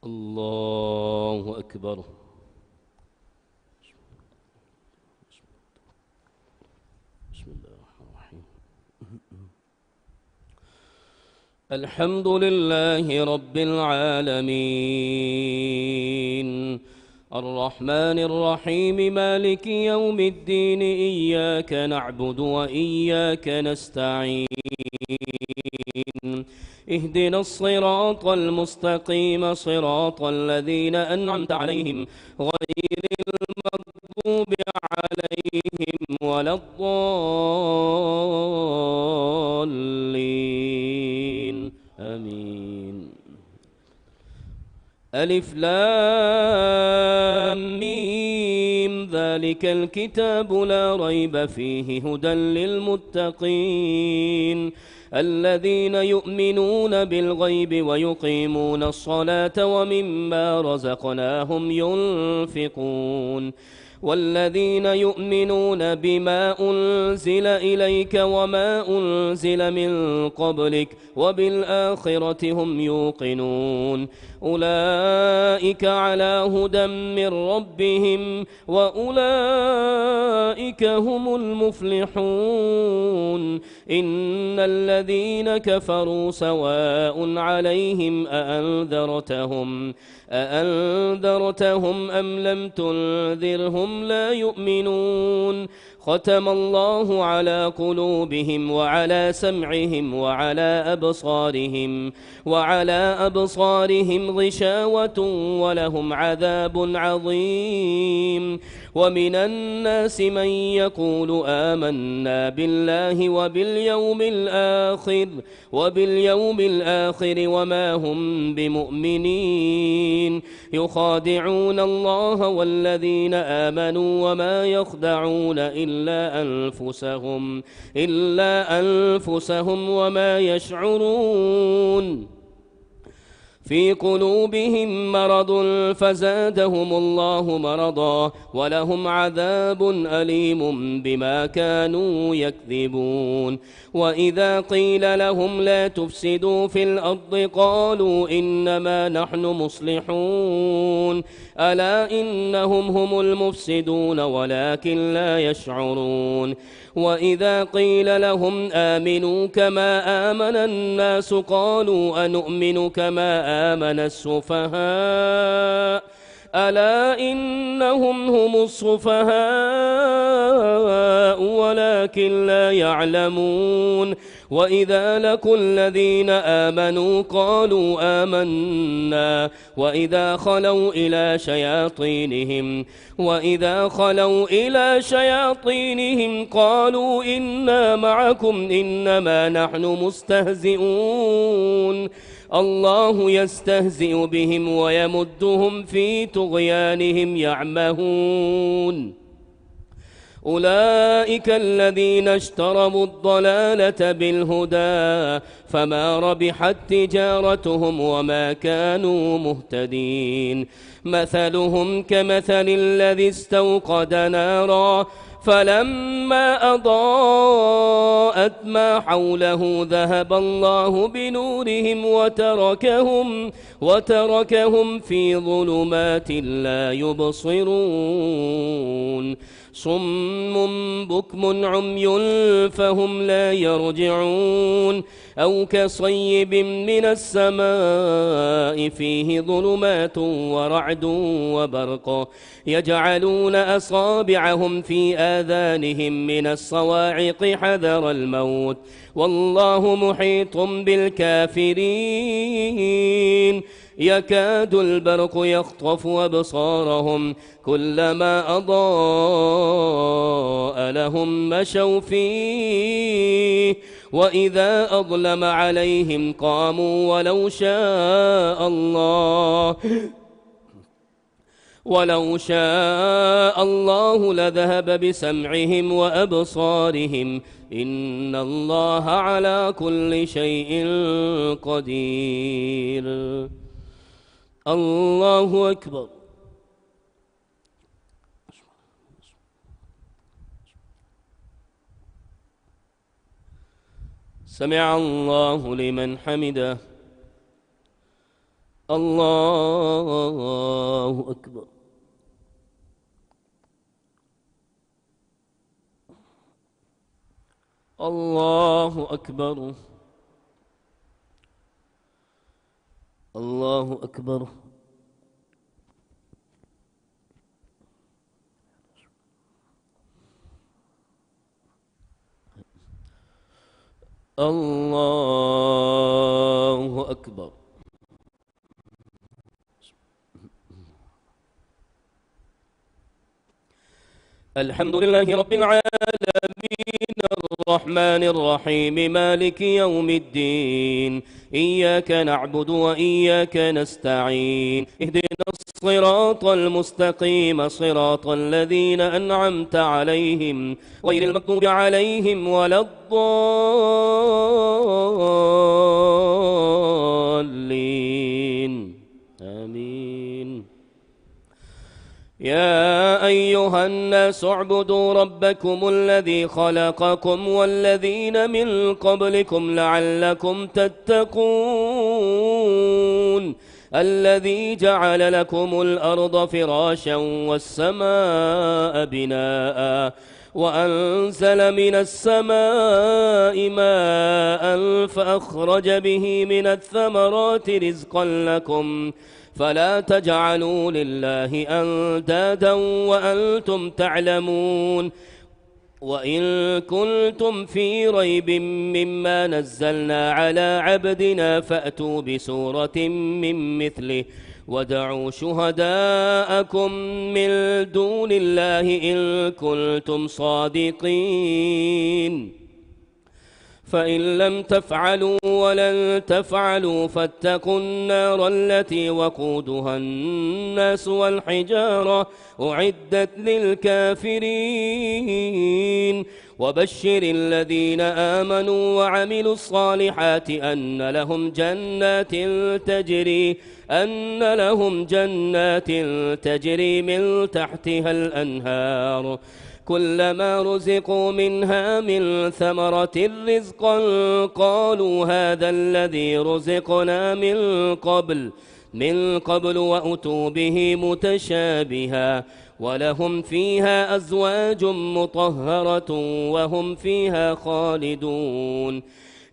الله أكبر. بسم الله الرحمن الرحيم. الحمد لله رب العالمين الرحمن الرحيم مالك يوم الدين إياك نعبد وإياك نستعين اهدنا الصراط المستقيم صراط الذين أنعمت عليهم غير المغضوب عليهم ولا الضالين آمين. ألف لام ميم ذلك الكتاب لا ريب فيه هدى للمتقين الذين يؤمنون بالغيب ويقيمون الصلاة ومما رزقناهم ينفقون والذين يؤمنون بما أنزل إليك وما أنزل من قبلك وبالآخرة هم يوقنون أولئك على هدى من ربهم وأولئك هم المفلحون إن الذين كفروا سواء عليهم أأنذرتهم أم لم تنذرهم لا يؤمنون ختم الله على قلوبهم وعلى سمعهم وعلى أبصارهم غشاوة ولهم عذاب عظيم ومن الناس من يقول آمنا بالله وباليوم الآخر وما هم بمؤمنين يخادعون الله والذين آمنوا وما يخدعون إلا أنفسهم وما يشعرون في قلوبهم مرض فزادهم الله مرضا ولهم عذاب أليم بما كانوا يكذبون وإذا قيل لهم لا تفسدوا في الأرض قالوا إنما نحن مصلحون ألا إنهم هم المفسدون ولكن لا يشعرون وإذا قيل لهم آمنوا كما آمن الناس قالوا أنؤمن كما آمن السفهاء ألا إنهم هم السفهاء ولكن لا يعلمون وإذا لقوا الذين آمنوا قالوا آمنا وإذا خلوا إلى شياطينهم قالوا إنا معكم إنما نحن مستهزئون الله يستهزئ بهم ويمدهم في طغيانهم يعمهون أولئك الذين اشتروا الضلالة بالهدى فما ربحت تجارتهم وما كانوا مهتدين مثلهم كمثل الذي استوقد نارا فلما أضاءت ما حوله ذهب الله بنورهم وتركهم في ظلمات لا يبصرون صم بكم عمي فهم لا يرجعون أو كصيب من السماء فيه ظلمات ورعد وبرق يجعلون أصابعهم في آذانهم من الصواعق حذر الموت والله محيط بالكافرين يكاد البرق يخطف أبصارهم كلما أضاء لهم مشوا فيه وإذا أظلم عليهم قاموا ولو شاء الله لذهب بسمعهم وأبصارهم إن الله على كل شيء قدير. الله أكبر. سمع الله لمن حمده. الله أكبر. الله أكبر. الله أكبر. الله أكبر. الحمد لله رب العالمين الرحمن الرحيم مالك يوم الدين، إياك نعبد وإياك نستعين، اهدنا الصراط المستقيم صراط الذين أنعمت عليهم غير المغضوب عليهم ولا الضالين آمين. يا أيها الناس اعبدوا ربكم الذي خلقكم والذين من قبلكم لعلكم تتقون، الذي جعل لكم الأرض فراشا والسماء بناء وأنزل من السماء ماء فأخرج به من الثمرات رزقا لكم، فلا تجعلوا لله أندادا وأنتم تعلمون. وإن كنتم في ريب مما نزلنا على عبدنا فأتوا بسورة من مثله وادعوا شهداءكم من دون الله إن كنتم صادقين، فإن لم تفعلوا ولن تفعلوا فاتقوا النار التي وقودها الناس والحجارة أعدت للكافرين. وبشر الذين آمنوا وعملوا الصالحات أن لهم جنات تجري من تحتها الأنهار، كلما رزقوا منها من ثمرة رزقا قالوا هذا الذي رزقنا من قبل وأتوا به متشابها، ولهم فيها أزواج مطهرة وهم فيها خالدون.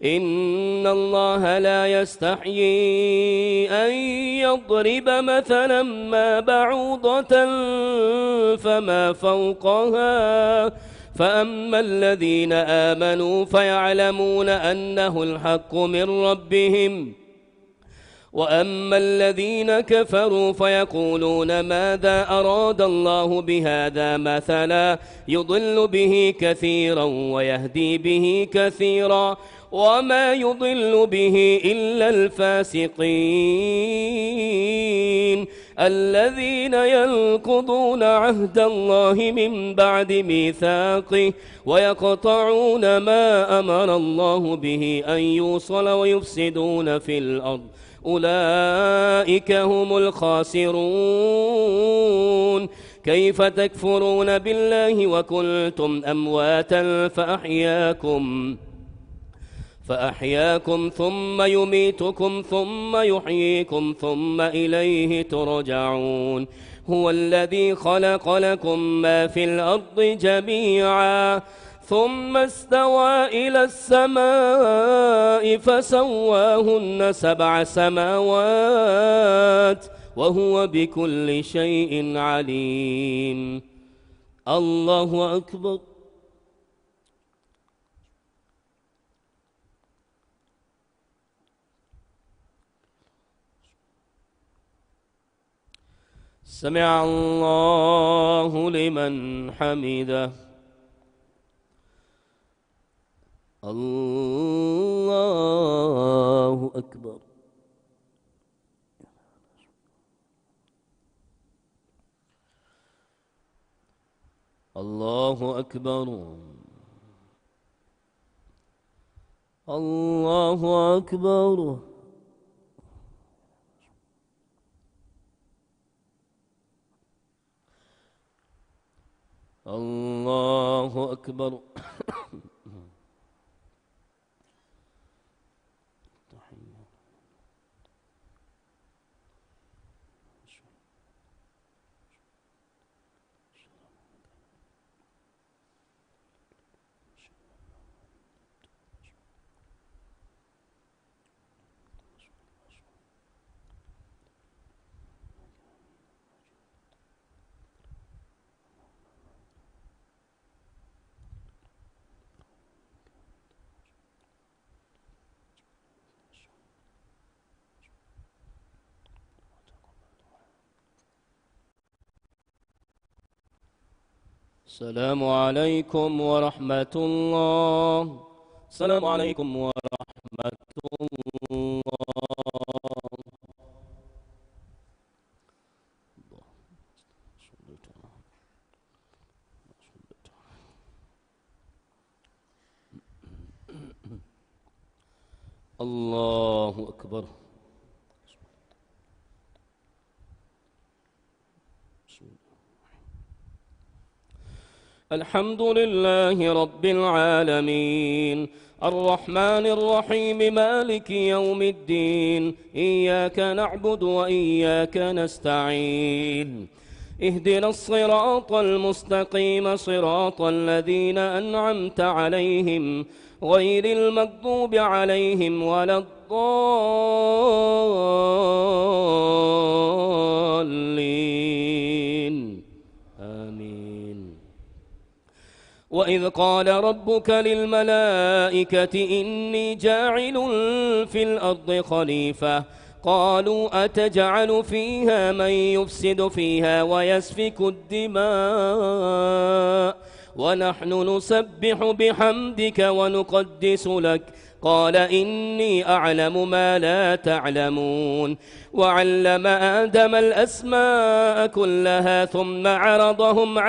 إن الله لا يستحيي أن يضرب مثلا ما بعوضة فما فوقها، فأما الذين آمنوا فيعلمون أنه الحق من ربهم، وأما الذين كفروا فيقولون ماذا أراد الله بهذا مثلا يضل به كثيرا ويهدي به كثيرا وما يضل به إلا الفاسقين الذين ينقضون عهد الله من بعد ميثاقه ويقطعون ما أمر الله به أن يوصل ويفسدون في الأرض، أولئك هم الخاسرون. كيف تكفرون بالله وكنتم أمواتا فأحياكم ثم يميتكم ثم يحييكم ثم إليه ترجعون. هو الذي خلق لكم ما في الأرض جميعا ثم استوى إلى السماء فسواهن 7 سماوات وهو بكل شيء عليم. الله أكبر. سمع الله لمن حمده. الله أكبر. الله أكبر. الله أكبر. الله أكبر. السلام عليكم ورحمة الله. السلام عليكم ورحمة الله. الله أكبر. الحمد لله رب العالمين الرحمن الرحيم مالك يوم الدين إياك نعبد وإياك نستعين اهدنا الصراط المستقيم صراط الذين أنعمت عليهم غير المغضوب عليهم ولا الضالين آمين. وإذ قال ربك للملائكة إني جاعل في الأرض خليفة قالوا أتجعل فيها من يفسد فيها ويسفك الدماء ونحن نسبح بحمدك ونقدس لك قال إني أعلم ما لا تعلمون. وعلم آدم الأسماء كلها ثم عرضهم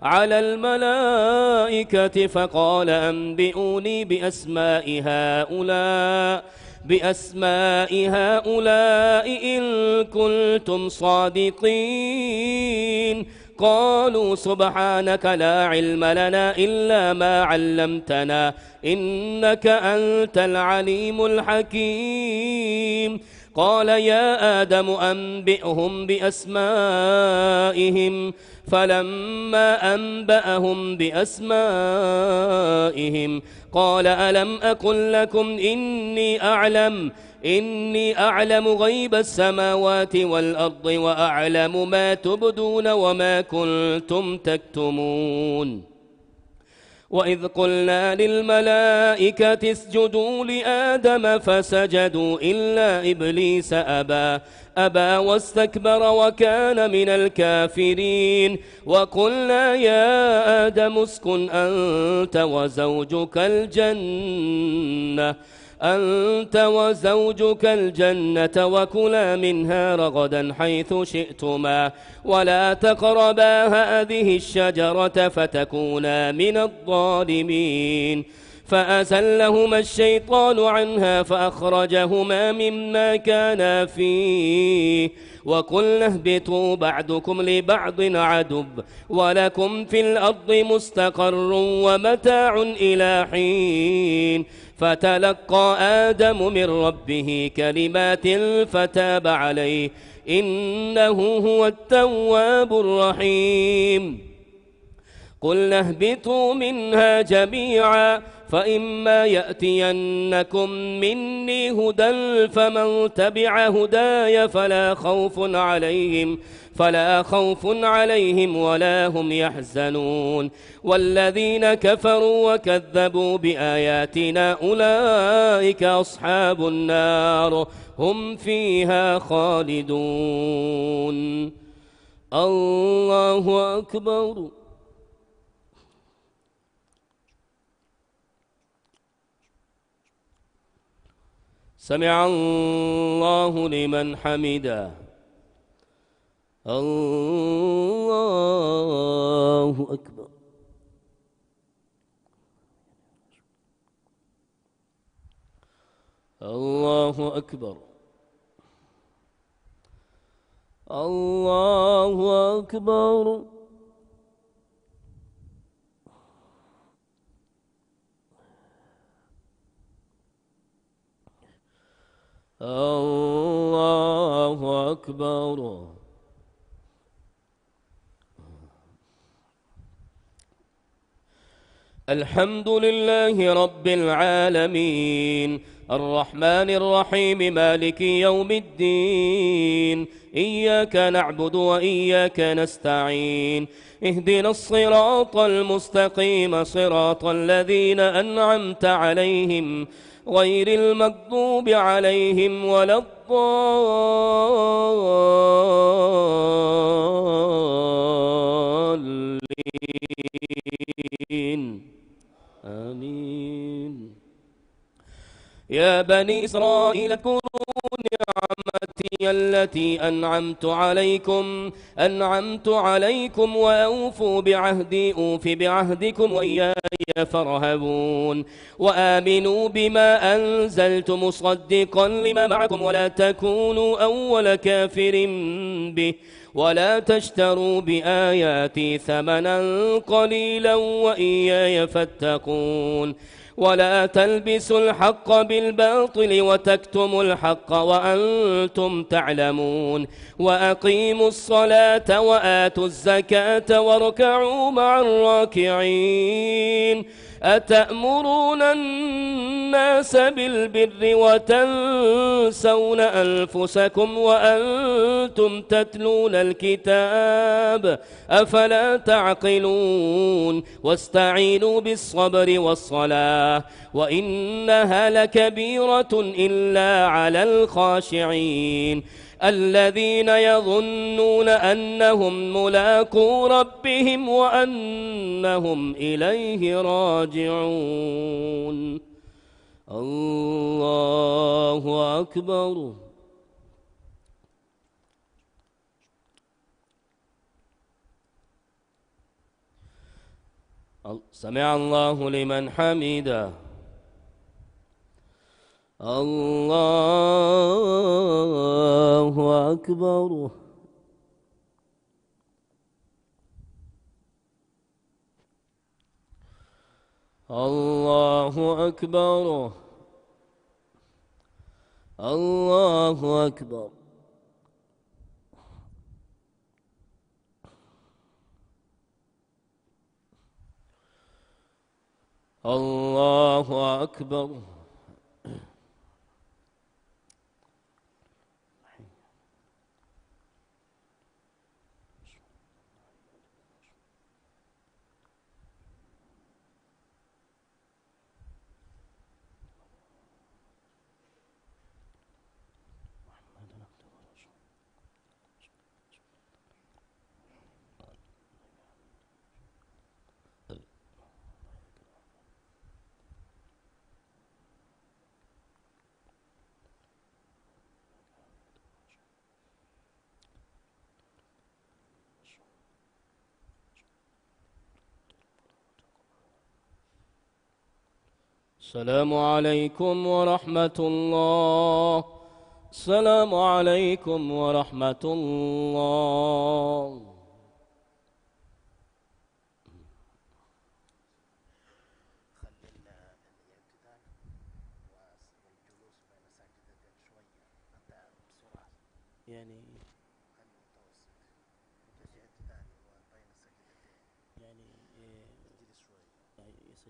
على الملائكة فقال أنبئوني بأسماء هؤلاء إن كنتم صادقين. قالوا سبحانك لا علم لنا إلا ما علمتنا إنك أنت العليم الحكيم. قال يا آدم أنبئهم بأسمائهم فلما أنبأهم بأسمائهم قال ألم أقل لكم إني أعلم غيب السماوات والأرض وأعلم ما تبدون وما كنتم تكتمون. وإذ قلنا للملائكة اسجدوا لآدم فسجدوا إلا إبليس أبى واستكبر وكان من الكافرين. وقلنا يا آدم اسكن أنت وزوجك الجنة وكلا منها رغدا حيث شئتما ولا تقربا هذه الشجرة فتكونا من الظالمين. فأزلهما الشيطان عنها فأخرجهما مما كانا فيه وقلنا اهبطوا بعضكم لبعض عدو ولكم في الأرض مستقر ومتاع إلى حين. فتلقى آدم من ربه كلمات فتاب عليه إنه هو التواب الرحيم. قلنا اهبطوا منها جميعا فإما يأتينكم مني هدى فمن تبع هداي فلا خوف عليهم ولا هم يحزنون. والذين كفروا وكذبوا بآياتنا أولئك أصحاب النار هم فيها خالدون. الله أكبر. سمع الله لمن حمده. الله أكبر. الله أكبر. الله أكبر. الله أكبر. الحمد لله رب العالمين الرحمن الرحيم مالك يوم الدين إياك نعبد وإياك نستعين اهدنا الصراط المستقيم صراط الذين أنعمت عليهم غير المغضوب عليهم ولا الضالين الضالين آمين. يا بني إسرائيل اذكروا نعمتي التي أنعمت عليكم وأوفوا بعهدي أوف بعهدكم وإياي فارهبون وآمنوا بما أنزلت مصدقا لما معكم ولا تكونوا أول كافر به ولا تشتروا بآياتي ثمنا قليلا وإياي فاتقون ولا تلبسوا الحق بالباطل وتكتموا الحق وأنتم تعلمون وأقيموا الصلاة وآتوا الزكاة واركعوا مع الراكعين أتأمرون الناس بالبر وتنسون أنفسكم وأنتم تتلون الكتاب أفلا تعقلون واستعينوا بالصبر والصلاة وإنها لكبيرة إلا على الخاشعين الذين يظنون أنهم ملاقو ربهم وأنهم إليه راجعون. الله أكبر. سمع الله لمن حمده. الله أكبر. الله أكبر. الله أكبر. الله أكبر. السلام عليكم ورحمة الله. السلام عليكم ورحمة الله.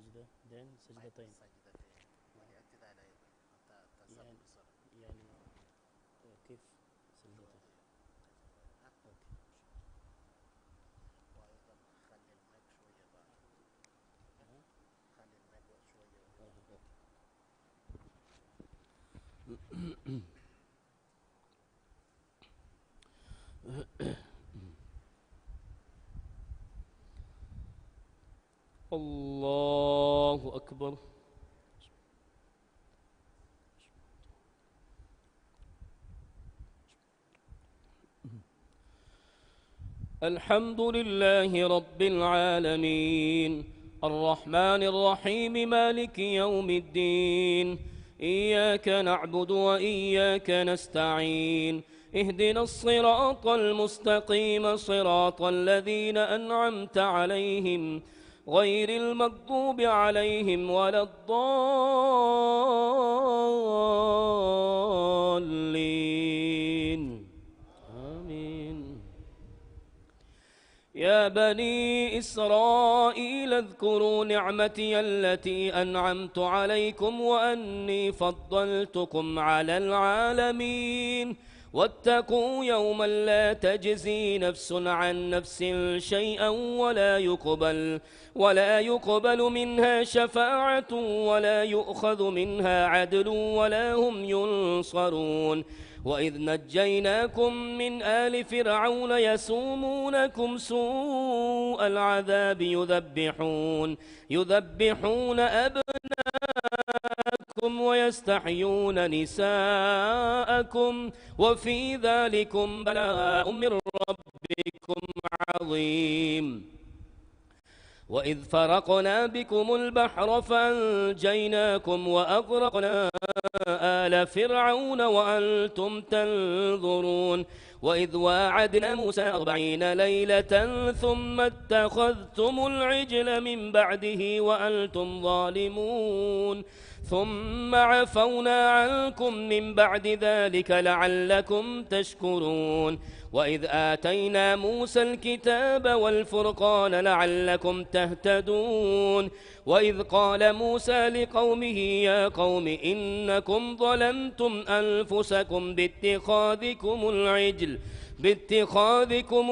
سجدتين يعني كيف سجدتين؟ وأيضا خلي المايك شوية بقى، خلي المايك شوية. الله أكبر. الحمد لله رب العالمين الرحمن الرحيم مالك يوم الدين إياك نعبد وإياك نستعين اهدنا الصراط المستقيم صراط الذين أنعمت عليهم غير المغضوب عليهم ولا الضالين آمين. يا بني إسرائيل اذكروا نعمتي التي أنعمت عليكم وأني فضلتكم على العالمين واتقوا يوما لا تجزي نفس عن نفس شيئا ولا يقبل منها شفاعة ولا يؤخذ منها عدل ولا هم ينصرون وإذ نجيناكم من آل فرعون يسومونكم سوء العذاب يذبحون أبناءكم ويستحيون نساءكم وفي ذلكم بلاء من ربكم عظيم. وإذ فرقنا بكم البحر فأنجيناكم وأغرقنا آل فرعون وأنتم تنظرون. وإذ واعدنا موسى 40 ليلة ثم اتخذتم العجل من بعده وأنتم ظالمون ثم عفونا عنكم من بعد ذلك لعلكم تشكرون. وإذ آتينا موسى الكتاب والفرقان لعلكم تهتدون. وإذ قال موسى لقومه يا قوم إنكم ظلمتم أنفسكم باتخاذكم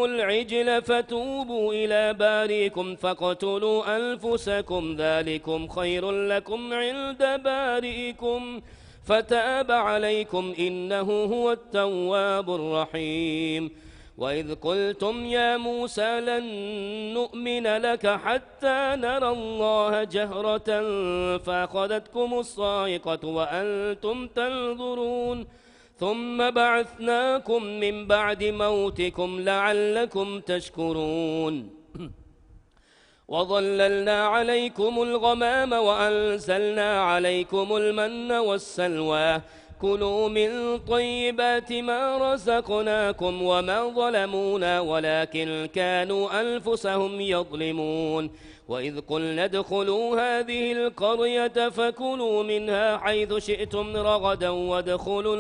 العجل فتوبوا إلى بارئكم فاقتلوا أنفسكم ذلكم خير لكم عند بارئكم فتاب عليكم إنه هو التواب الرحيم. وإذ قلتم يا موسى لن نؤمن لك حتى نرى الله جهرة فأخذتكم الصاعقة وأنتم تنظرون ثم بعثناكم من بعد موتكم لعلكم تشكرون. وظللنا عليكم الغمام وأنزلنا عليكم المن والسلوى كلوا من طيبات ما رزقناكم وما ظلمونا ولكن كانوا أنفسهم يظلمون. وإذ قلنا ادخلوا هذه القرية فكلوا منها حيث شئتم رغدا وادخلوا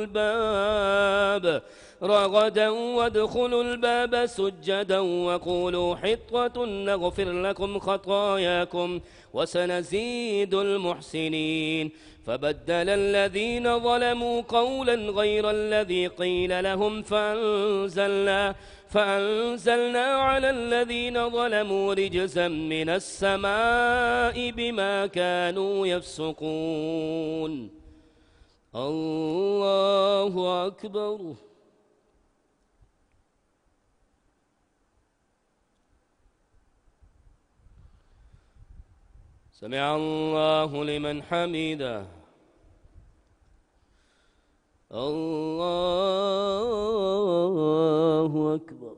الباب سجدا وقولوا حطة نغفر لكم خطاياكم وسنزيد المحسنين. فبدل الذين ظلموا قولا غير الذي قيل لهم فأنزلنا على الذين ظلموا رجزا من السماء بما كانوا يفسقون. الله أكبر. سمع الله لمن حمده. الله أكبر.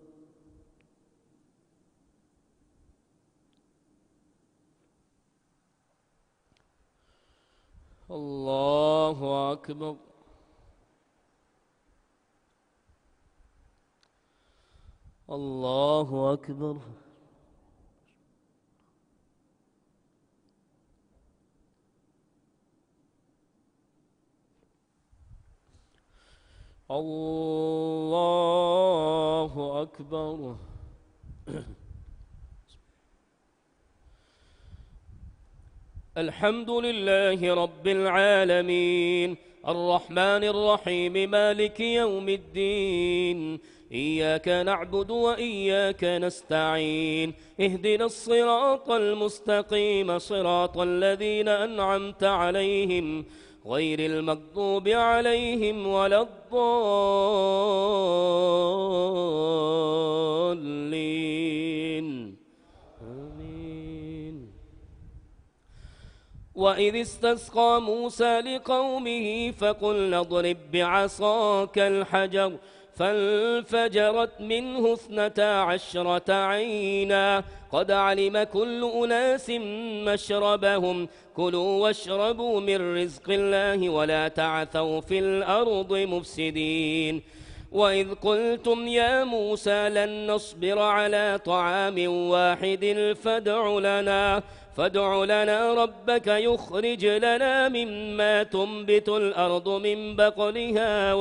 الله أكبر. الله أكبر. الله أكبر. الحمد لله رب العالمين الرحمن الرحيم مالك يوم الدين إياك نعبد وإياك نستعين اهدنا الصراط المستقيم صراط الذين أنعمت عليهم غير المغضوب عليهم ولا الضالين آمين. وإذ استسقى موسى لقومه فقلنا اضرب بعصاك الحجر فانفجرت منه 12 عينا قد علم كل أناس مشربهم كلوا واشربوا من رزق الله ولا تعثوا في الأرض مفسدين. وإذ قلتم يا موسى لن نصبر على طعام واحد فادع لنا ربك يخرج لنا مما تنبت الأرض من بقلها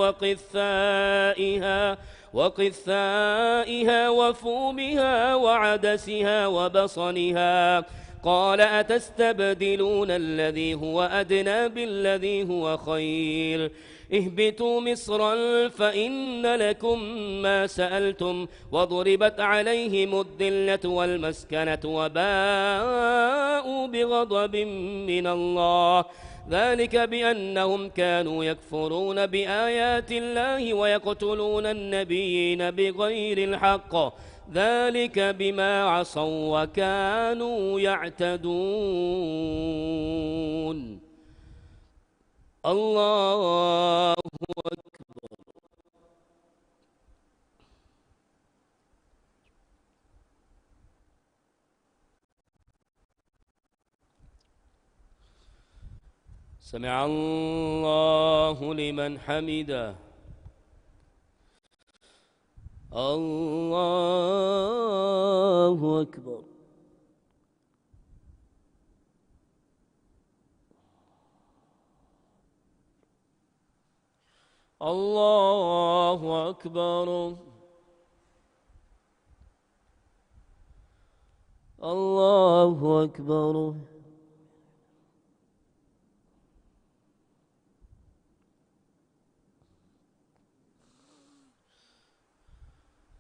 وقثائها وفومها وعدسها وبصلها قال أتستبدلون الذي هو أدنى بالذي هو خير اهبطوا مصرا فإن لكم ما سألتم وضربت عليهم الذلة والمسكنة وباءوا بغضب من الله ذلك بأنهم كانوا يكفرون بآيات الله ويقتلون النبيين بغير الحق ذلك بما عصوا وكانوا يعتدون. الله سمع الله لمن حمده. الله أكبر. الله أكبر. الله أكبر.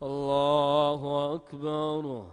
الله أكبر.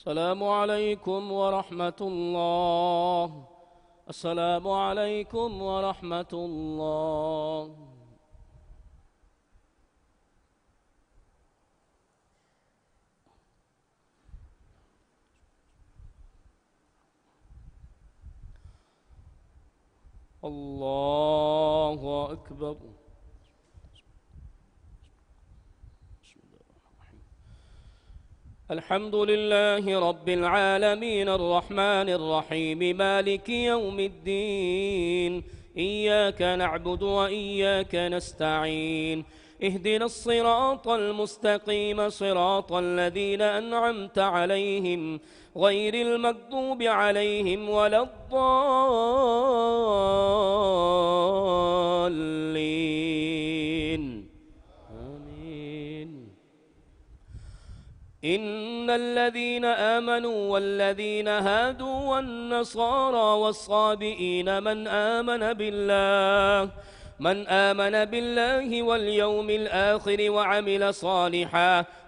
السلام عليكم ورحمة الله. السلام عليكم ورحمة الله. الله أكبر. الحمد لله رب العالمين الرحمن الرحيم مالك يوم الدين. إياك نعبد وإياك نستعين. اهدنا الصراط المستقيم صراط الذين أنعمت عليهم غير المغضوب عليهم ولا الضالين. إن الذين آمنوا والذين هادوا والنصارى والصابئين من آمن بالله واليوم الآخر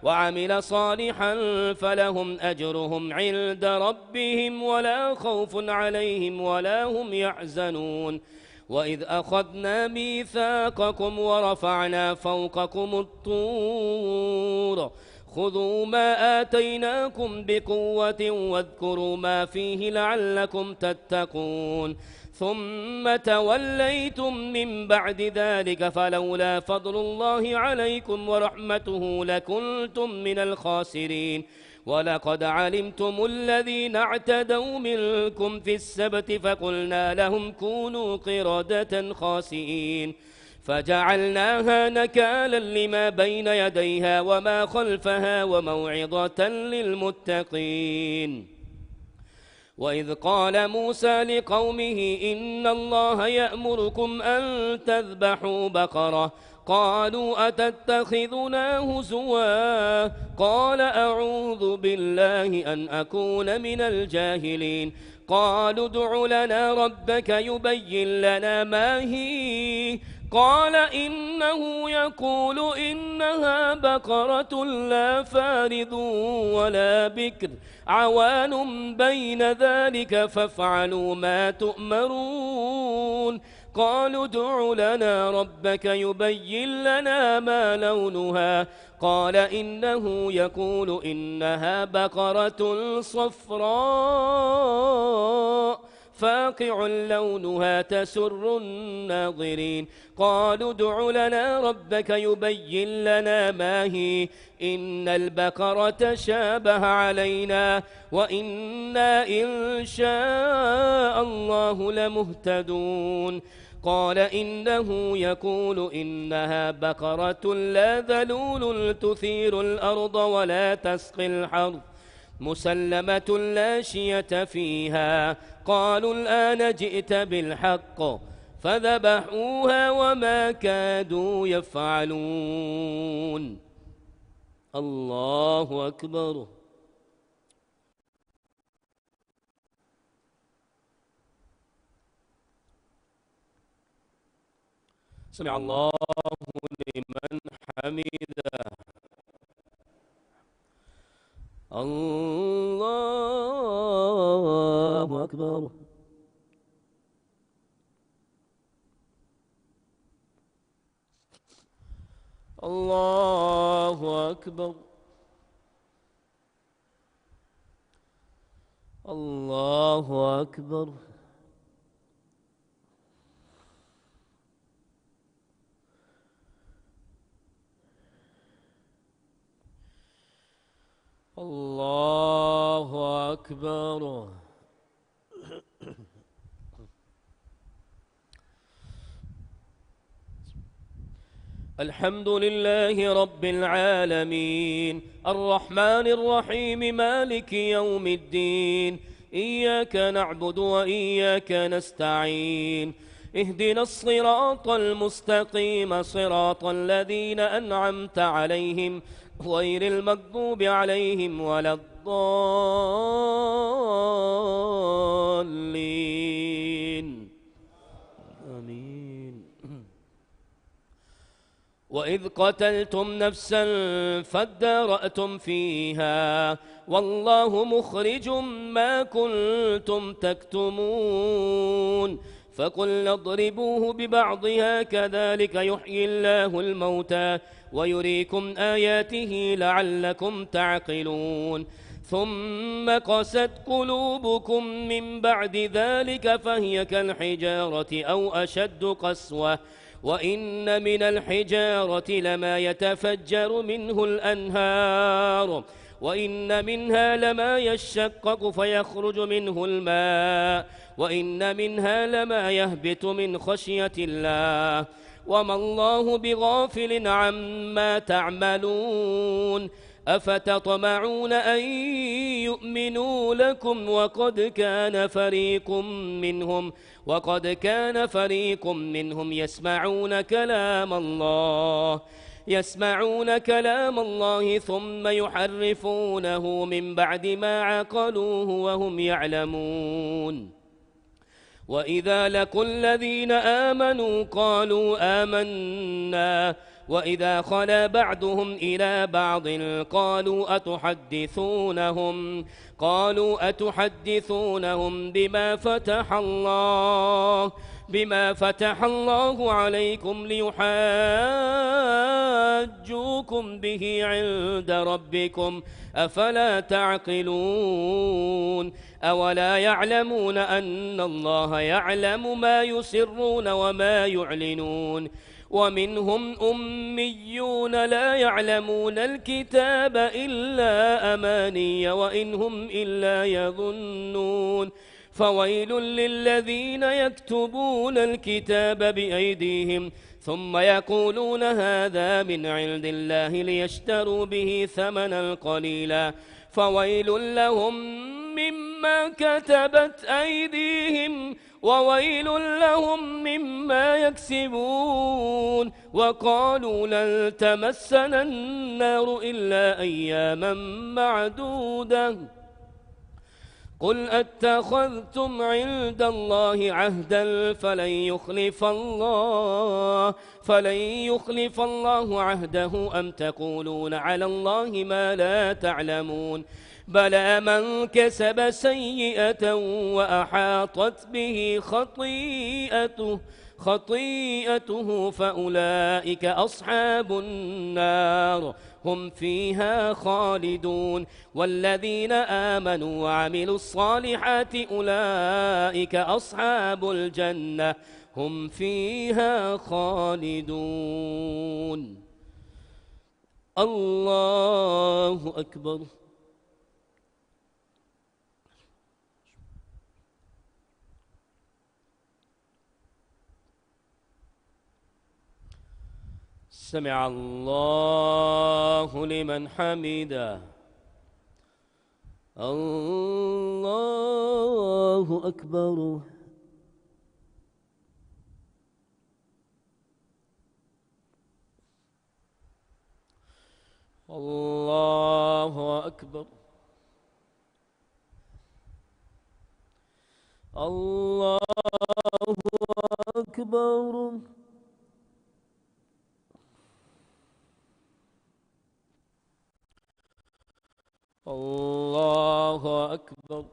وعمل صالحا فلهم أجرهم عند ربهم ولا خوف عليهم ولا هم يحزنون. وإذ أخذنا ميثاقكم ورفعنا فوقكم الطور خذوا ما آتيناكم بقوة واذكروا ما فيه لعلكم تتقون. ثم توليتم من بعد ذلك فلولا فضل الله عليكم ورحمته لكنتم من الخاسرين. ولقد علمتم الذين اعتدوا منكم في السبت فقلنا لهم كونوا قردة خاسئين فجعلناها نكالا لما بين يديها وما خلفها وموعظة للمتقين. وإذ قال موسى لقومه إن الله يأمركم أن تذبحوا بقرة قالوا أتتخذنا هزوا قال أعوذ بالله أن أكون من الجاهلين. قالوا ادع لنا ربك يبين لنا ما هي قال إنه يقول إنها بقرة لا فارض ولا بكر عوان بين ذلك فافعلوا ما تؤمرون. قالوا ادع لنا ربك يبين لنا ما لونها قال إنه يقول إنها بقرة صفراء فاقع لونها تسر الناظرين قالوا ادع لنا ربك يبين لنا ما هي إن البقرة شابه علينا وإنا إن شاء الله لمهتدون قال إنه يقول إنها بقرة لا ذلول تثير الأرض ولا تسقي الحرث مسلمة لا شية فيها قالوا الآن جئت بالحق فذبحوها وما كادوا يفعلون الله أكبر سمع الله لمن حمده الله أكبر الله أكبر الله أكبر الله أكبر الحمد لله رب العالمين الرحمن الرحيم مالك يوم الدين إياك نعبد وإياك نستعين اهدنا الصراط المستقيم صراط الذين أنعمت عليهم غير المغضوب عليهم ولا الضالين آمين وإذ قتلتم نفسا فادارأتم فيها والله مخرج ما كنتم تكتمون فقلنا اضربوه ببعضها كذلك يحيي الله الموتى ويريكم آياته لعلكم تعقلون ثم قست قلوبكم من بعد ذلك فهي كالحجارة أو أشد قسوة وإن من الحجارة لما يتفجر منه الأنهار وإن منها لما يشقق فيخرج منه الماء وإن منها لما يهبط من خشية الله وما الله بغافل عما تعملون أفتطمعون أن يؤمنوا لكم وقد كان فريق منهم يسمعون كلام الله ثم يحرفونه من بعد ما عقلوه وهم يعلمون وإذا لقوا الذين آمنوا قالوا آمنا وإذا خلا بعضهم إلى بعض قالوا أتحدثونهم بما فتح الله عليكم ليحاجوكم به عند ربكم أفلا تعقلون أولا يعلمون أن الله يعلم ما يسرون وما يعلنون ومنهم أميون لا يعلمون الكتاب إلا أماني وإن هم إلا يظنون فويل للذين يكتبون الكتاب بأيديهم ثم يقولون هذا من عند الله ليشتروا به ثمنا قليلا فويل لهم مما كتبت أيديهم وويل لهم مما يكسبون وقالوا لن تمسنا النار إلا أياما معدودة قل أتخذتم عند الله عهدا فلن يخلف الله عهده أم تقولون على الله ما لا تعلمون بلى من كسب سيئة وأحاطت به خطيئته فأولئك أصحاب النار هم فيها خالدون والذين آمنوا وعملوا الصالحات أولئك أصحاب الجنة هم فيها خالدون. الله أكبر. سمع الله لمن حمده. الله أكبر. الله أكبر. الله أكبر. الله أكبر.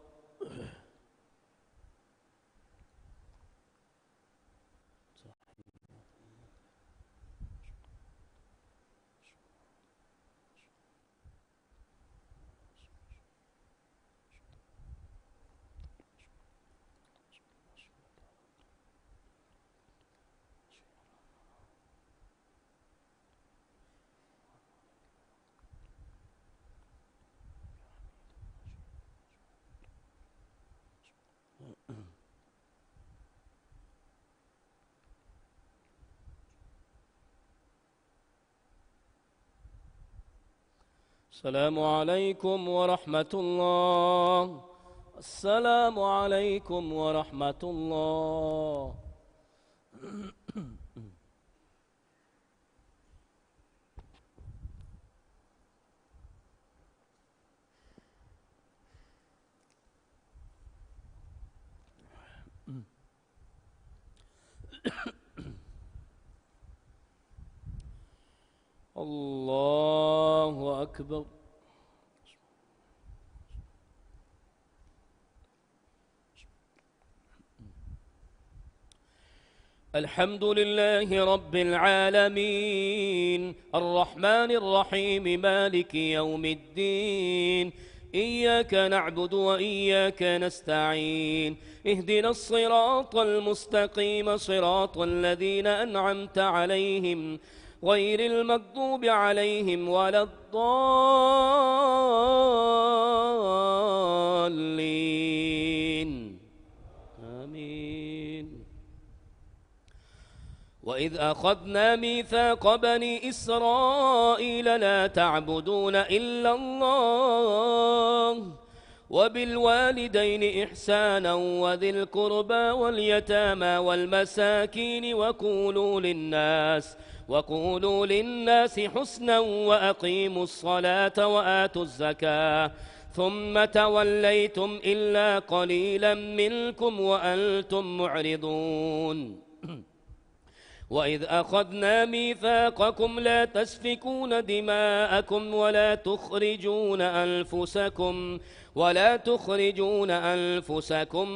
السلام عليكم ورحمة الله. السلام عليكم ورحمة الله. الله أكبر. الحمد لله رب العالمين الرحمن الرحيم مالك يوم الدين إياك نعبد وإياك نستعين اهدنا الصراط المستقيم صراط الذين أنعمت عليهم غير المغضوب عليهم ولا الضالين آمين. وإذ أخذنا ميثاق بني إسرائيل لا تعبدون إلا الله وبالوالدين إحسانا وذي القربى واليتامى والمساكين وقولوا للناس حسنا وأقيموا الصلاة وآتوا الزكاة ثم توليتم إلا قليلا منكم وأنتم معرضون. وإذ أخذنا ميثاقكم لا تسفكون دماءكم ولا تخرجون أنفسكم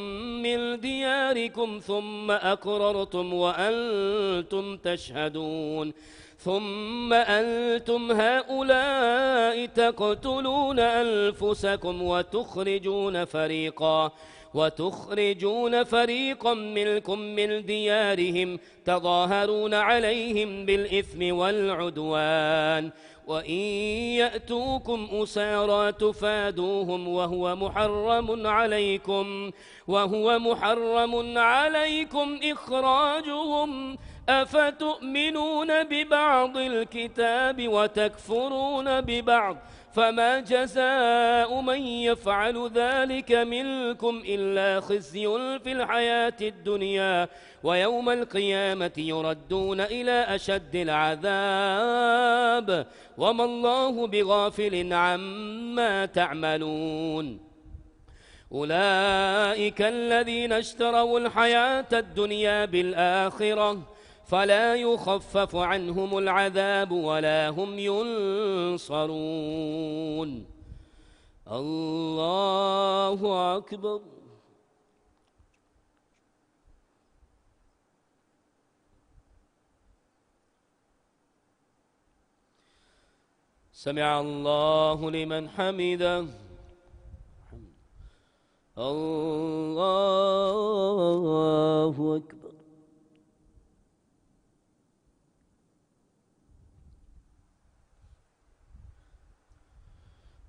من دياركم ثم أقررتم وأنتم تشهدون ثم أنتم هؤلاء تقتلون أنفسكم وتخرجون فريقا منكم من ديارهم تظاهرون عليهم بالإثم والعدوان وإن يأتوكم أسارى تفادوهم وهو محرم عليكم إخراجهم أفتؤمنون ببعض الكتاب وتكفرون ببعض فما جزاء من يفعل ذلك منكم إلا خزي في الحياة الدنيا ويوم القيامة يردون إلى أشد العذاب وما الله بغافل عما تعملون. أولئك الذين اشتروا الحياة الدنيا بالآخرة فلا يخفف عنهم العذاب ولا هم ينصرون. الله أكبر. سمع الله لمن حمده. الله أكبر.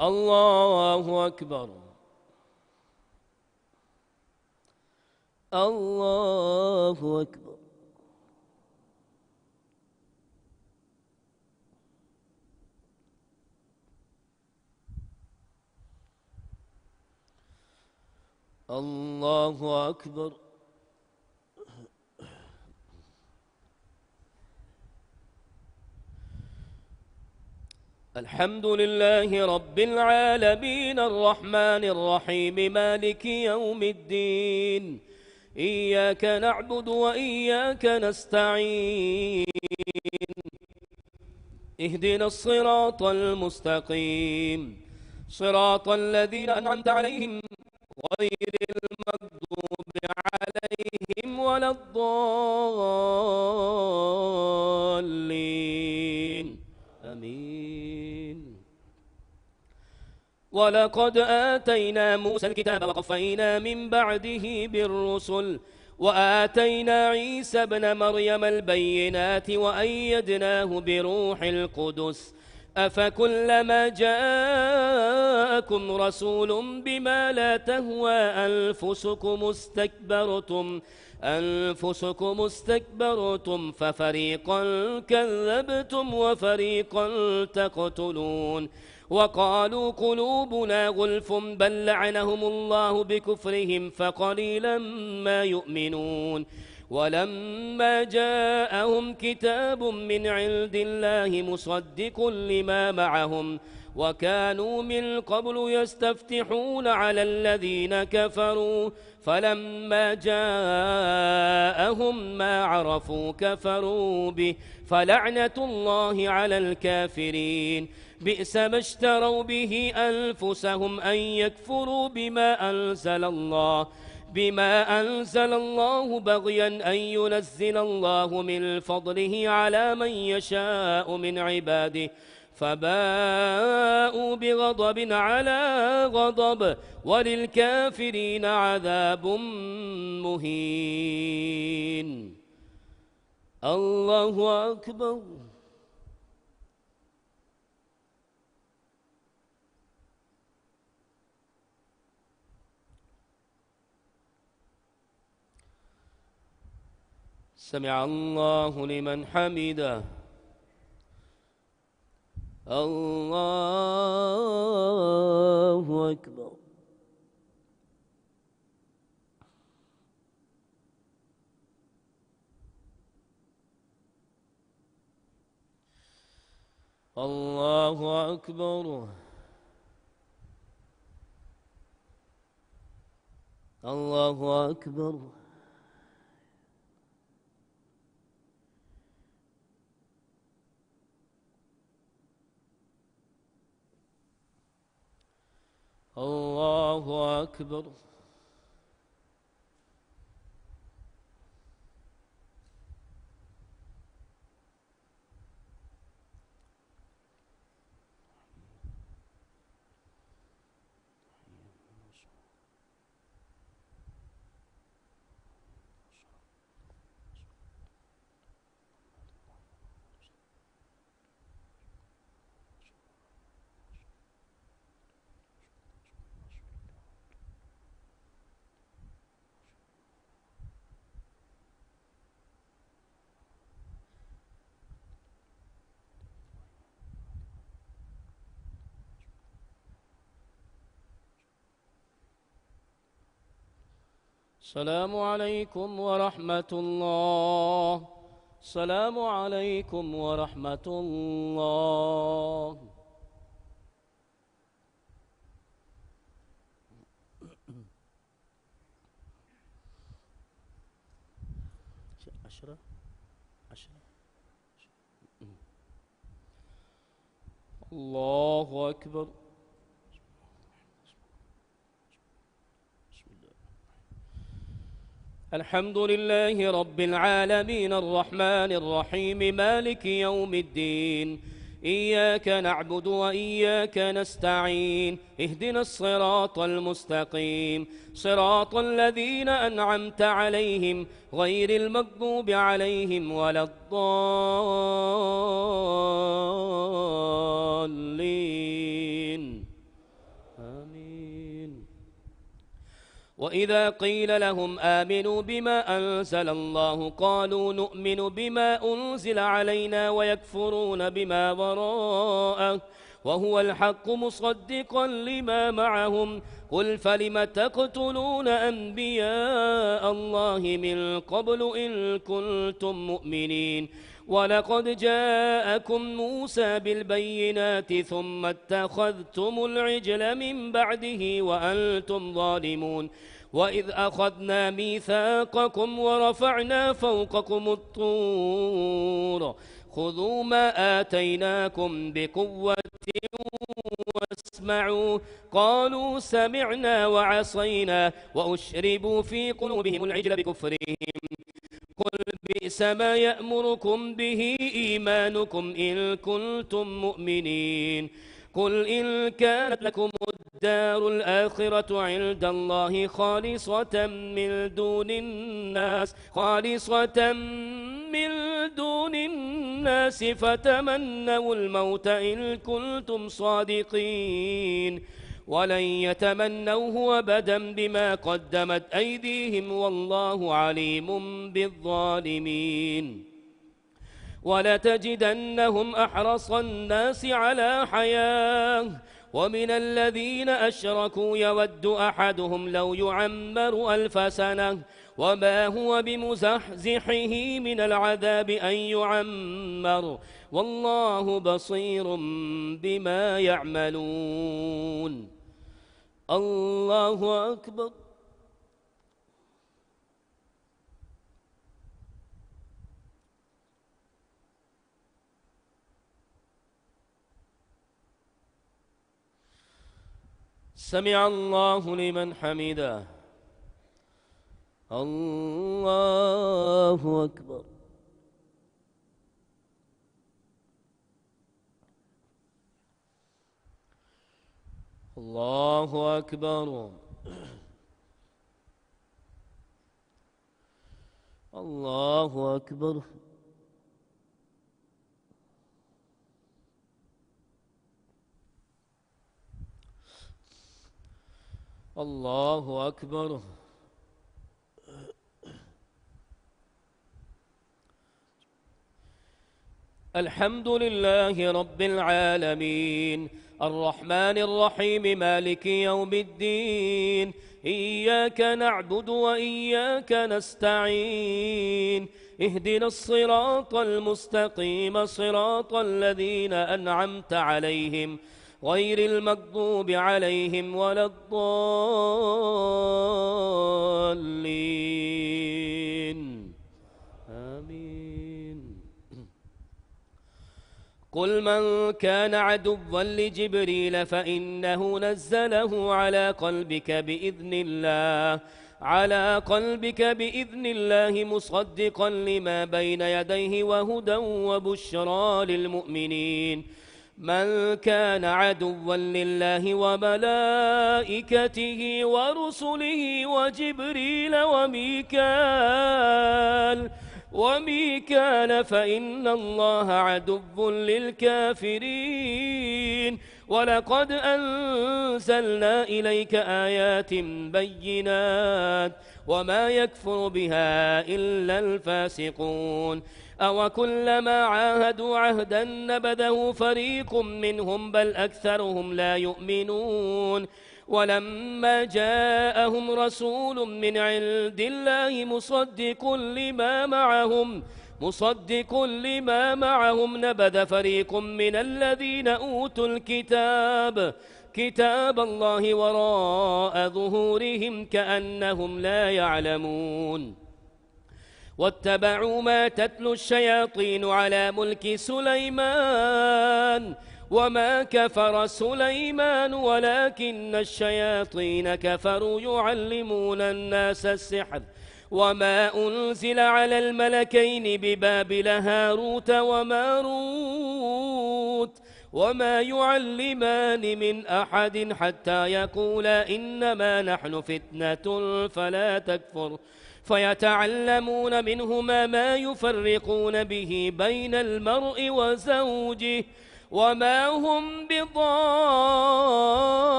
الله أكبر. الله أكبر. الله أكبر. الحمد لله رب العالمين الرحمن الرحيم مالك يوم الدين. إياك نعبد وإياك نستعين. اهدنا الصراط المستقيم صراط الذين أنعمت عليهم غير المغضوب عليهم ولا الضالين آمين. ولقد آتينا موسى الكتاب وقفينا من بعده بالرسل وآتينا عيسى ابن مريم البينات وأيدناه بروح القدس. أفكلما جاءكم رسول بما لا تهوى أنفسكم استكبرتم ففريقا كذبتم وفريقا تقتلون. وقالوا قلوبنا غلف بل لعنهم الله بكفرهم فقليلا ما يؤمنون. ولما جاءهم كتاب من عند الله مصدق لما معهم وكانوا من قبل يستفتحون على الذين كفروا فلما جاءهم ما عرفوا كفروا به فلعنة الله على الكافرين. بئس ما اشتروا به أنفسهم أن يكفروا بما أنزل الله بغيا أن ينزل الله من فضله على من يشاء من عباده فباءوا بغضب على غضب وللكافرين عذاب مهين. الله أكبر. سمع الله لمن حمده. الله أكبر. الله أكبر. الله أكبر. الله أكبر. السلام عليكم ورحمة الله. السلام عليكم ورحمة الله. الله أكبر. الحمد لله رب العالمين الرحمن الرحيم مالك يوم الدين إياك نعبد وإياك نستعين اهدنا الصراط المستقيم صراط الذين أنعمت عليهم غير المغضوب عليهم ولا الضالين آمين. وإذا قيل لهم آمنوا بما أنزل الله قالوا نؤمن بما أنزل علينا ويكفرون بما وراءه وهو الحق مصدقا لما معهم قل فلم تقتلون أنبياء الله من قبل إن كنتم مؤمنين ولقد جاءكم موسى بالبينات ثم اتخذتم العجل من بعده وأنتم ظالمون وإذ أخذنا ميثاقكم ورفعنا فوقكم الطور خذوا ما آتيناكم بقوة واسمعوا قالوا سمعنا وعصينا وأشربوا في قلوبهم العجل بكفرهم قل بئس ما يأمركم به إيمانكم إن كنتم مؤمنين قل إن كانت لكم الدار الآخرة عند الله خالصة من دون الناس فتمنوا الموت إن كنتم صادقين ولن يتمنوه أبدا بما قدمت أيديهم والله عليم بالظالمين ولتجدنهم أحرص الناس على حياة ومن الذين أشركوا يود أحدهم لو يعمر 1000 سنة وما هو بمزحزحه من العذاب أن يعمر والله بصير بما يعملون. الله أكبر. سمع الله لمن حمده. الله أكبر. الله أكبر. الله أكبر. الله أكبر. الحمد لله رب العالمين الرحمن الرحيم مالك يوم الدين إياك نعبد وإياك نستعين اهدنا الصراط المستقيم صراط الذين أنعمت عليهم غير المغضوب عليهم ولا الضالين آمين. قل من كان عدوا لجبريل فإنه نزله على قلبك بإذن الله مصدقا لما بين يديه وهدى وبشرى للمؤمنين. من كان عدوا لله وملائكته ورسله وجبريل وميكال فإن الله عدو للكافرين. ولقد أنزلنا إليك آيات بينات وما يكفر بها إلا الفاسقون. أوكلما عاهدوا عهدا نبذه فريق منهم بل أكثرهم لا يؤمنون. ولما جاءهم رسول من عند الله مصدق لما معهم نبذ فريق من الذين أوتوا كتاب الله وراء ظهورهم كأنهم لا يعلمون. واتبعوا ما تتلو الشياطين على ملك سليمان وما كفر سليمان ولكن الشياطين كفروا يعلمون الناس السحر وما أنزل على الملكين ببابل هاروت وماروت وما يعلمان من أحد حتى يقولا إنما نحن فتنة فلا تكفر فيتعلمون منهما ما يفرقون به بين المرء وزوجه وما هم بضارين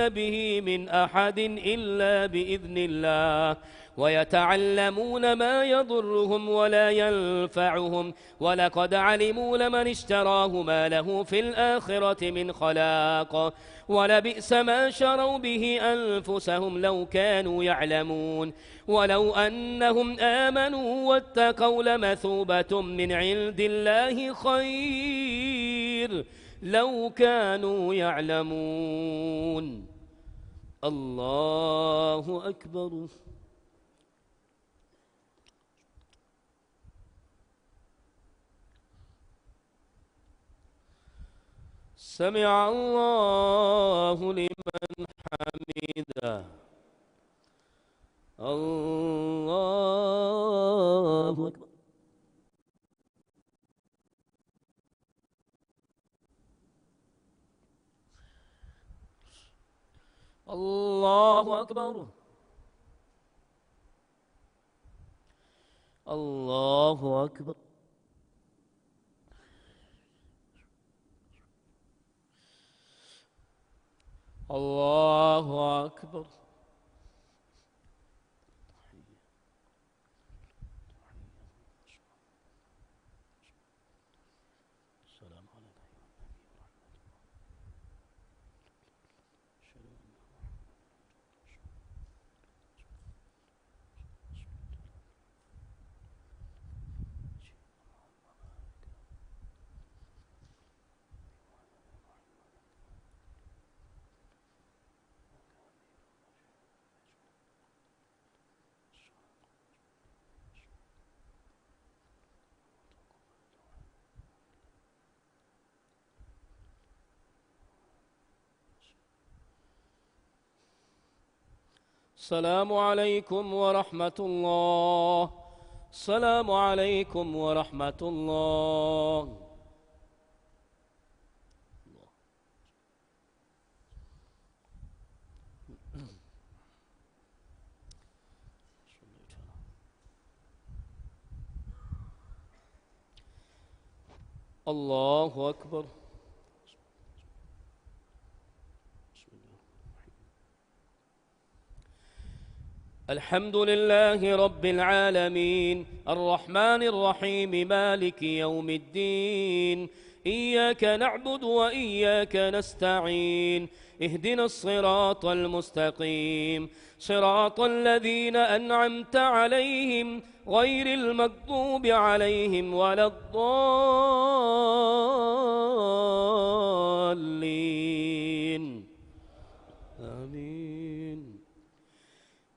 به من أحد إلا بإذن الله ويتعلمون ما يضرهم ولا ينفعهم ولقد علموا لمن اشتراه ما له في الآخرة من خلاق ولبئس ما شروا به أنفسهم لو كانوا يعلمون ولو أنهم آمنوا واتقوا لمثوبة من عند الله خير لو كانوا يعلمون. الله أكبر. سمع الله لمن حمده. الله أكبر. الله أكبر. الله أكبر. الله أكبر. السلام عليكم ورحمة الله. السلام عليكم ورحمة الله. الله أكبر. الحمد لله رب العالمين الرحمن الرحيم مالك يوم الدين إياك نعبد وإياك نستعين اهدنا الصراط المستقيم صراط الذين أنعمت عليهم غير المغضوب عليهم ولا الضالين آمين.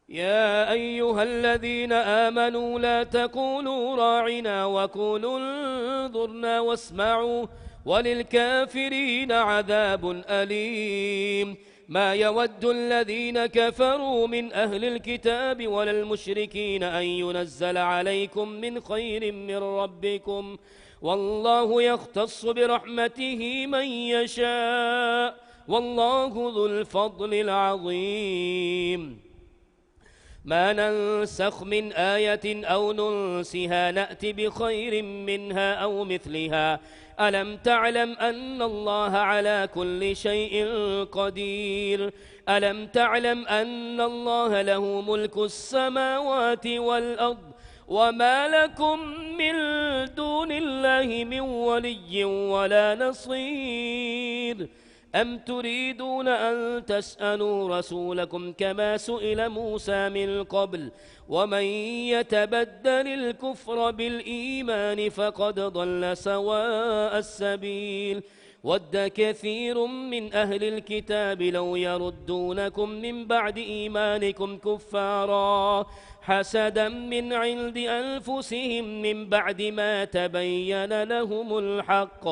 يا أيها الذين آمنوا لا تقولوا راعنا وقولوا انظرنا واسمعوا وللكافرين عذاب أليم. ما يود الذين كفروا من أهل الكتاب ولا المشركين أن ينزل عليكم من خير من ربكم والله يختص برحمته من يشاء والله ذو الفضل العظيم. ما ننسخ من آية أو ننسها نأتي بخير منها أو مثلها ألم تعلم أن الله على كل شيء قدير ألم تعلم أن الله له ملك السماوات والأرض وما لكم من دون الله من ولي ولا نصير أم تريدون أن تسألوا رسولكم كما سئل موسى من قبل ومن يتبدل الكفر بالإيمان فقد ضل سواء السبيل ود كثير من أهل الكتاب لو يردونكم من بعد إيمانكم كفارا حسدا من عند أنفسهم من بعد ما تبين لهم الحق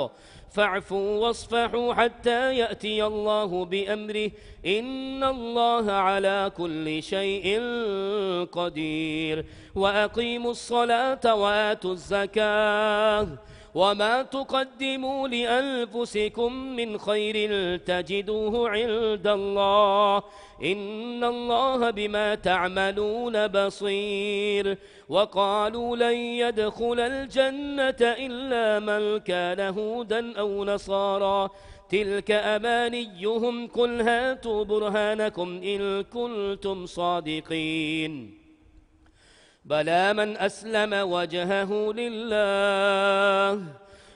فاعفوا واصفحوا حتى يأتي الله بأمره إن الله على كل شيء قدير وأقيموا الصلاة وآتوا الزكاة وما تقدموا لأنفسكم من خير تجدوه عند الله إن الله بما تعملون بصير وقالوا لن يدخل الجنة إلا من كان هودا أو نصارى تلك أمانيهم قل هاتوا برهانكم إن كنتم صادقين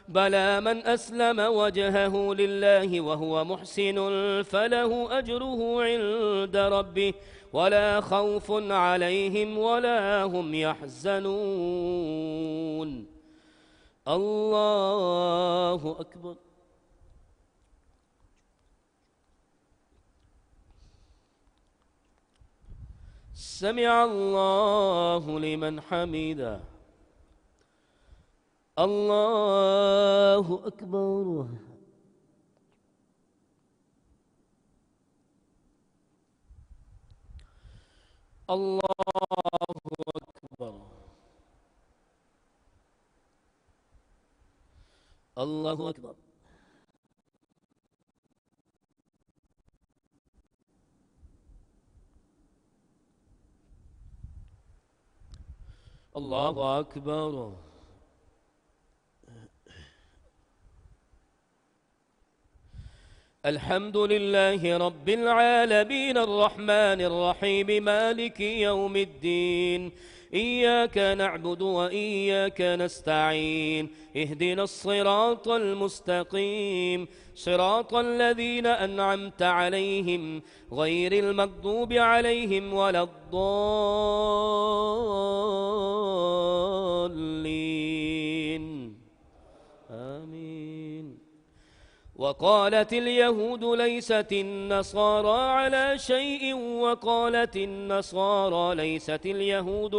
بلى من أسلم وجهه لله وهو محسن فله أجره عند ربه ولا خوف عليهم ولا هم يحزنون الله أكبر سمع الله لمن حمده الله أكبر الله أكبر الله أكبر الله أكبر الحمد لله رب العالمين الرحمن الرحيم مالك يوم الدين إياك نعبد وإياك نستعين اهدنا الصراط المستقيم صراط الذين أنعمت عليهم غير المغضوب عليهم ولا الضالين آمين وقالت اليهود ليست النصارى وقالت النصارى ليست اليهود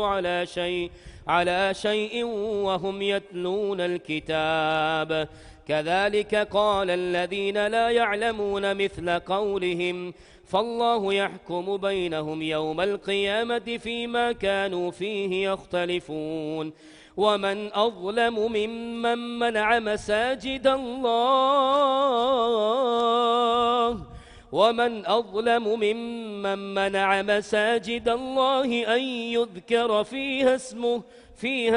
على شيء وهم يتلون الكتاب كذلك قال الذين لا يعلمون مثل قولهم فالله يحكم بينهم يوم القيامة فيما كانوا فيه يختلفون ومن أظلم ممن منع مساجد الله أن يذكر فيها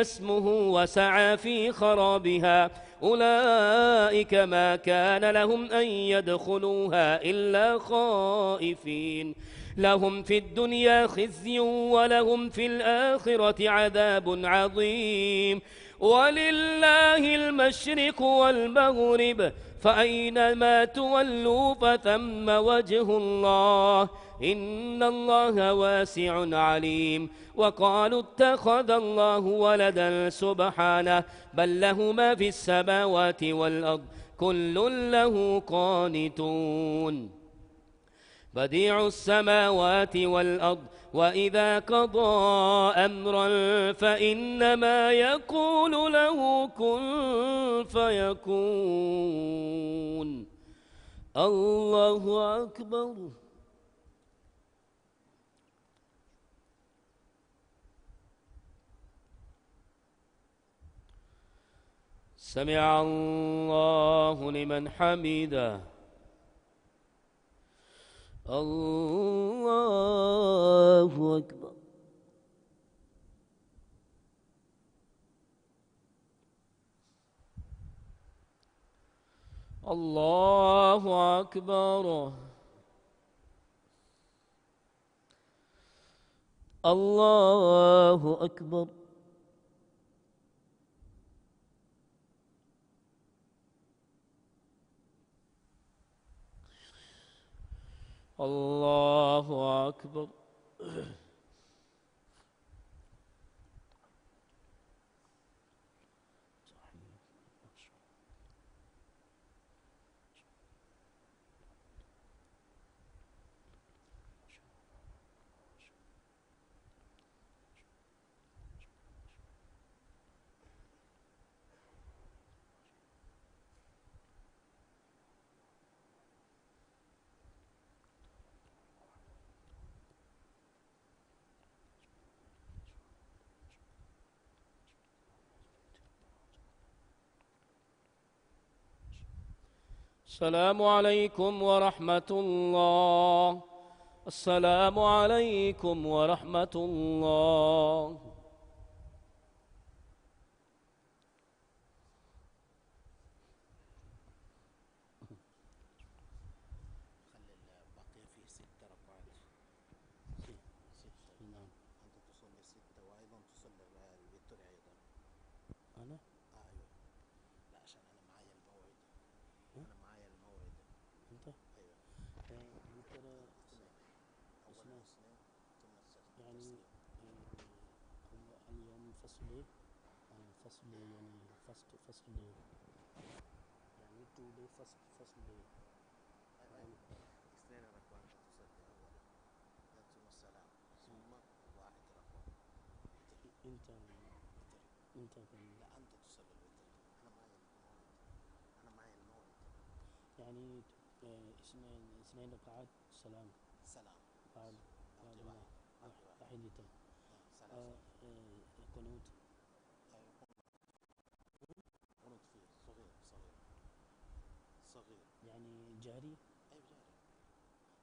اسمه وسعى في خرابها أولئك ما كان لهم أن يدخلوها إلا خائفين لهم في الدنيا خزي ولهم في الآخرة عذاب عظيم ولله المشرق والمغرب فأينما تولوا فثم وجه الله إن الله واسع عليم وقالوا اتخذ الله ولدا سبحانه بل له ما في السماوات والأرض كل له قانتون بديع السماوات والأرض وإذا قضى أمرا فإنما يقول له كن فيكون الله أكبر سمع الله لمن حمده الله أكبر الله أكبر الله أكبر الله أكبر السلام عليكم ورحمة الله. السلام عليكم ورحمة الله. يعني اثنين ركعات سلام بعد واحدة قنوت يعني جاري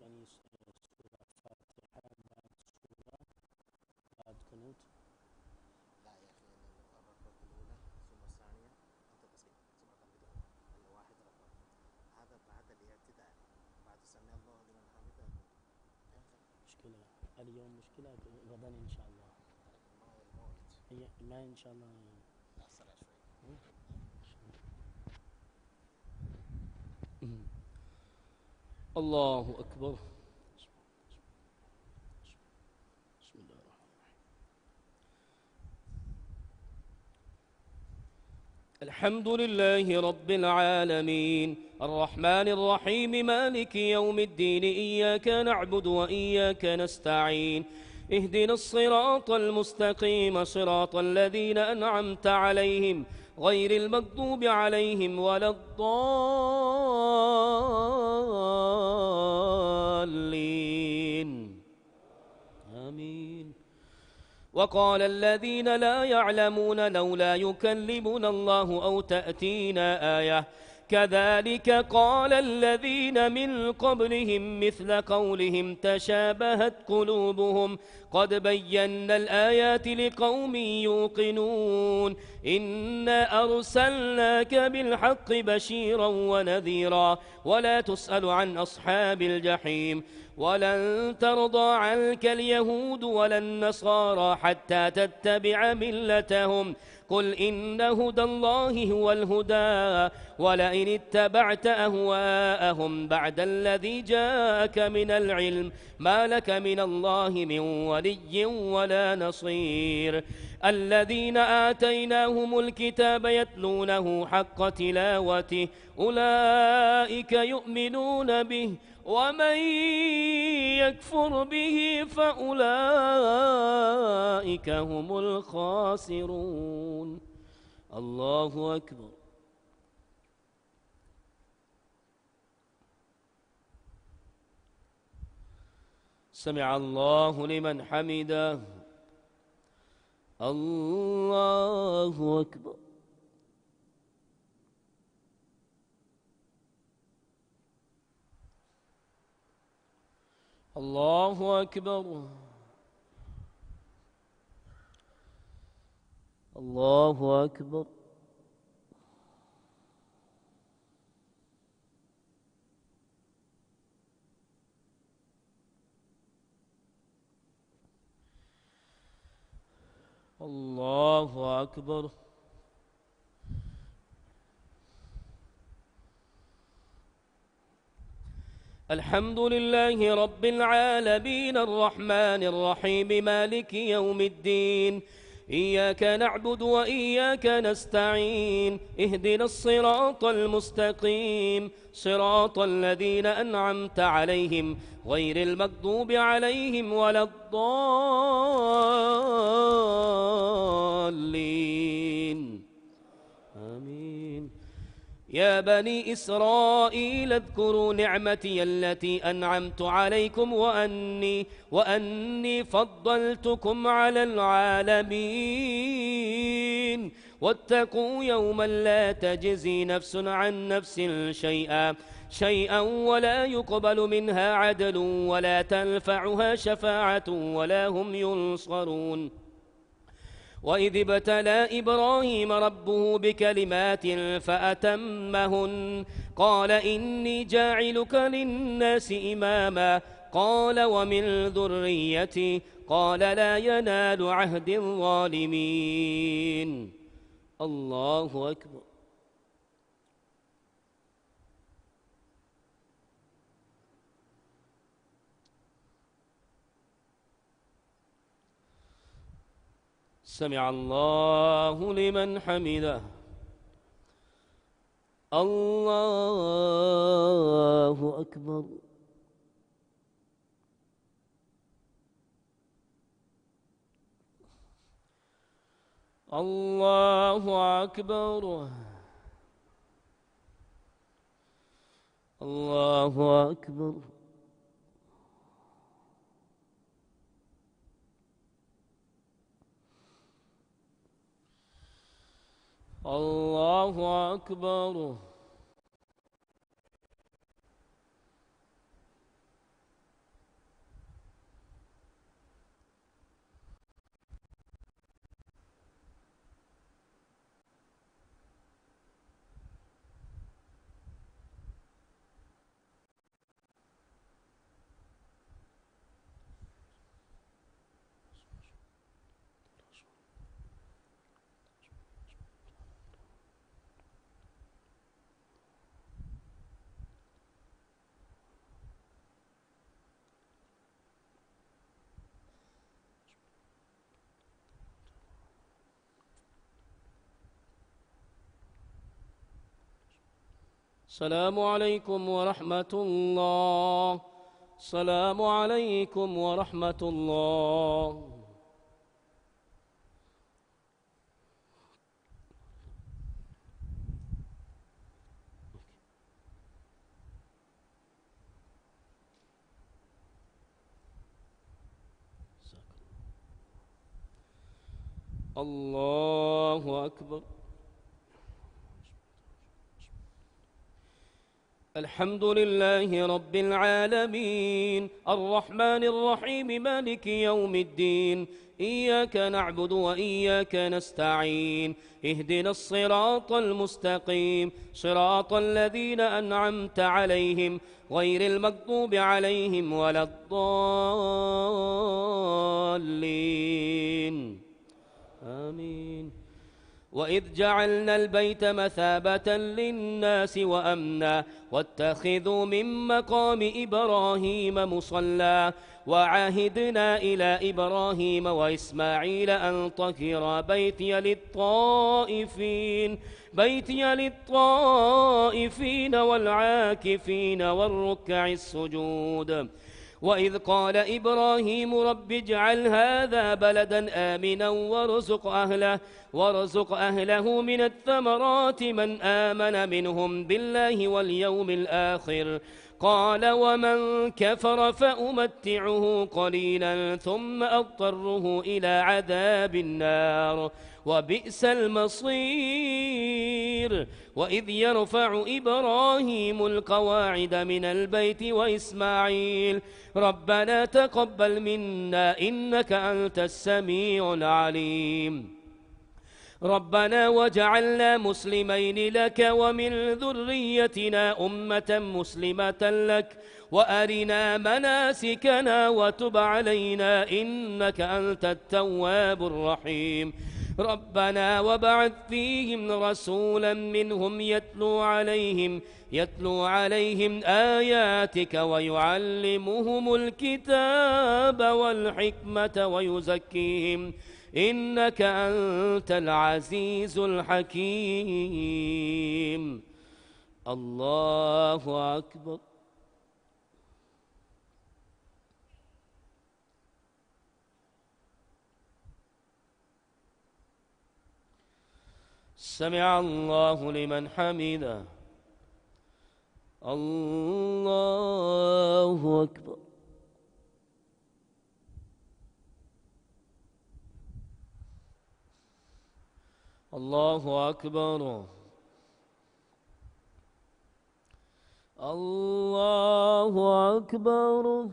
يعني سورة فاتحة بعد سورة بعد قنوت. مشكلة اليوم مشكلة غدا إن شاء الله. ما إن شاء الله الله أكبر. بسم الله الرحمن الرحيم. الحمد لله رب العالمين الرحمن الرحيم مالك يوم الدين إياك نعبد وإياك نستعين اهدنا الصراط المستقيم صراط الذين أنعمت عليهم غير المغضوب عليهم ولا الضالين آمين. وقال الذين لا يعلمون لولا يكلمنا الله أو تأتينا آية كذلك قال الذين من قبلهم مثل قولهم تشابهت قلوبهم قد بينا الآيات لقوم يوقنون إنا أرسلناك بالحق بشيرا ونذيرا ولا تسأل عن أصحاب الجحيم ولن ترضى عنك اليهود ولا النصارى حتى تتبع ملتهم قل إن هدى الله هو الهدى ولئن اتبعت أهواءهم بعد الذي جاءك من العلم ما لك من الله من ولي ولا نصير. الذين آتيناهم الكتاب يتلونه حق تلاوته أولئك يؤمنون به ومن يكفر به فأولئك هم الخاسرون. الله أكبر. سمع الله لمن حمده. الله أكبر. الله أكبر. الله أكبر. الله أكبر. الحمد لله رب العالمين الرحمن الرحيم مالك يوم الدين إياك نعبد وإياك نستعين اهدنا الصراط المستقيم صراط الذين أنعمت عليهم غير المغضوب عليهم ولا الضالين آمين. يا بني إسرائيل اذكروا نعمتي التي أنعمت عليكم وأني فضلتكم على العالمين واتقوا يوما لا تجزي نفس عن نفس شيئا شيئا ولا يقبل منها عدل ولا تنفعها شفاعة ولا هم ينصرون. وإذ ابتلى إبراهيم ربه بكلمات فأتمهن قال إني جاعلك للناس إماما قال ومن ذريتي قال لا ينال عهد الظالمين. الله أكبر. سمع الله لمن حمده. الله أكبر. الله أكبر. الله أكبر. الله أكبر. السلام عليكم ورحمة الله. السلام عليكم ورحمة الله. الله أكبر. الحمد لله رب العالمين الرحمن الرحيم مالك يوم الدين إياك نعبد وإياك نستعين اهدنا الصراط المستقيم صراط الذين أنعمت عليهم غير المغضوب عليهم ولا الضالين آمين. وإذ جعلنا البيت مثابة للناس وأمنا واتخذوا من مقام إبراهيم مصلى وعهدنا إلى إبراهيم وإسماعيل أن طهرا بيتي للطائفين والعاكفين والركع السجود. وإذ قال إبراهيم رب اجعل هذا بلدا آمنا وارزق أهله من الثمرات من آمن منهم بالله واليوم الآخر قال ومن كفر فأمتعه قليلا ثم أضطره إلى عذاب النار وبئس المصير. وإذ يرفع إبراهيم القواعد من البيت وإسماعيل ربنا تقبل منا إنك أنت السميع العليم ربنا وجعلنا مسلمين لك ومن ذريتنا أمة مسلمة لك وأرنا مناسكنا وتب علينا إنك أنت التواب الرحيم. ربنا وبعث فيهم رسولا منهم يتلو عليهم آياتك ويعلمهم الكتاب والحكمة ويزكيهم إنك أنت العزيز الحكيم. الله أكبر. سمع الله لمن حمده. الله أكبر. الله أكبر. الله أكبر.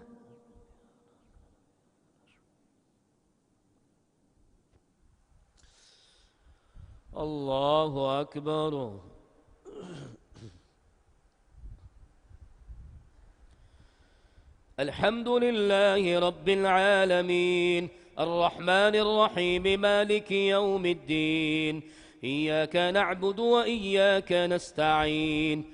الله أكبر. الحمد لله رب العالمين الرحمن الرحيم مالك يوم الدين، إياك نعبد وإياك نستعين،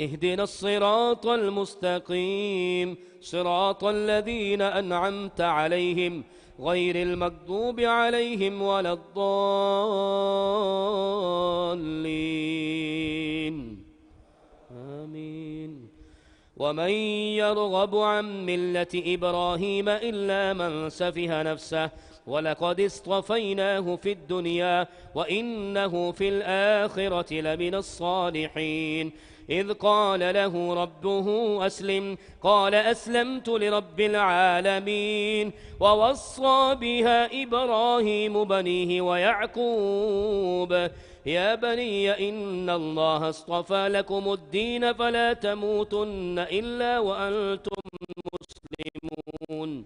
اهدنا الصراط المستقيم صراط الذين أنعمت عليهم غير المغضوب عليهم ولا الضالين آمين. ومن يرغب عن ملة إبراهيم إلا من سفه نفسه ولقد اصطفيناه في الدنيا وإنه في الآخرة لمن الصالحين. إذ قال له ربه أسلم قال أسلمت لرب العالمين. ووصى بها إبراهيم بنيه ويعقوب يا بني إن الله اصطفى لكم الدين فلا تموتن إلا وأنتم مسلمون.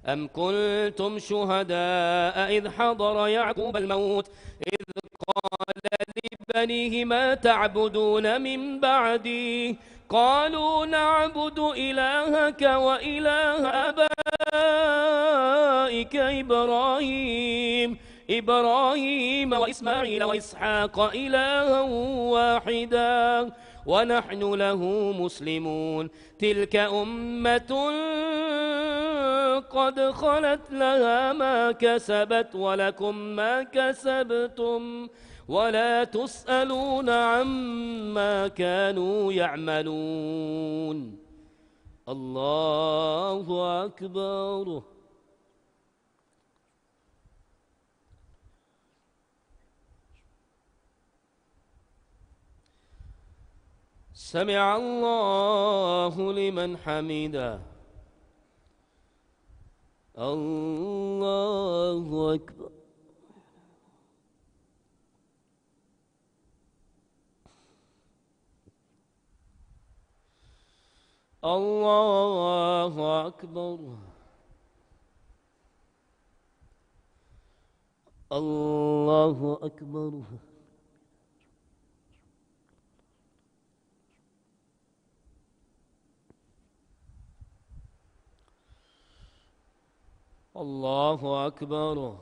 أم كنتم شهداء إذ حضر يعقوب الموت إذ قال لبنيه ما تعبدون من بعدي قالوا نعبد إلهك وإله آبائك إبراهيم وإسماعيل وإسحاق إلها واحدا ونحن له مسلمون. تلك أمة قد خلت لها ما كسبت ولكم ما كسبتم ولا تسألون عما كانوا يعملون. الله أكبر. سمع الله لمن حمده. الله أكبر. الله أكبر. الله أكبر. الله أكبر.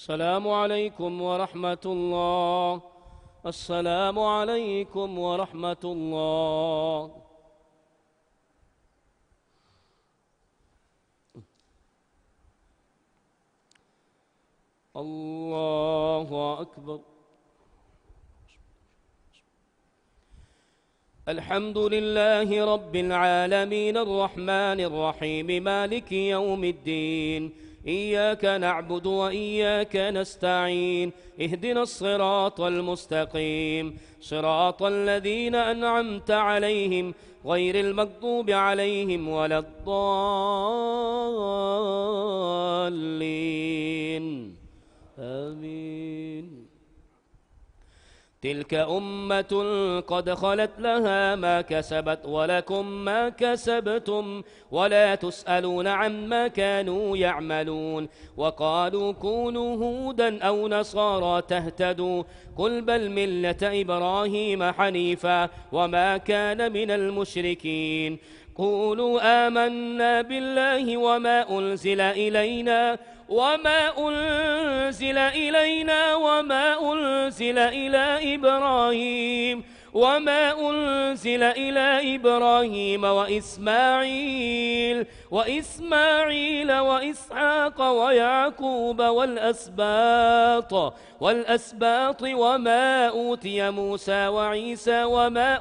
السلام عليكم ورحمة الله. السلام عليكم ورحمة الله. الله أكبر. الحمد لله رب العالمين الرحمن الرحيم مالك يوم الدين، إياك نعبد وإياك نستعين، اهدنا الصراط المستقيم صراط الذين أنعمت عليهم غير المغضوب عليهم ولا الضالين آمين. تلك أمة قد خلت لها ما كسبت ولكم ما كسبتم ولا تسألون عما كانوا يعملون. وقالوا كونوا هودا أو نصارى تهتدوا قل بل ملة إبراهيم حنيفا وما كان من المشركين. قولوا آمنا بالله وما أنزل إلينا وما أنزل إلى إبراهيم وما أنزل إلى إبراهيم وإسماعيل وإسحاق ويعقوب والأسباط وما أوتي موسى وعيسى وما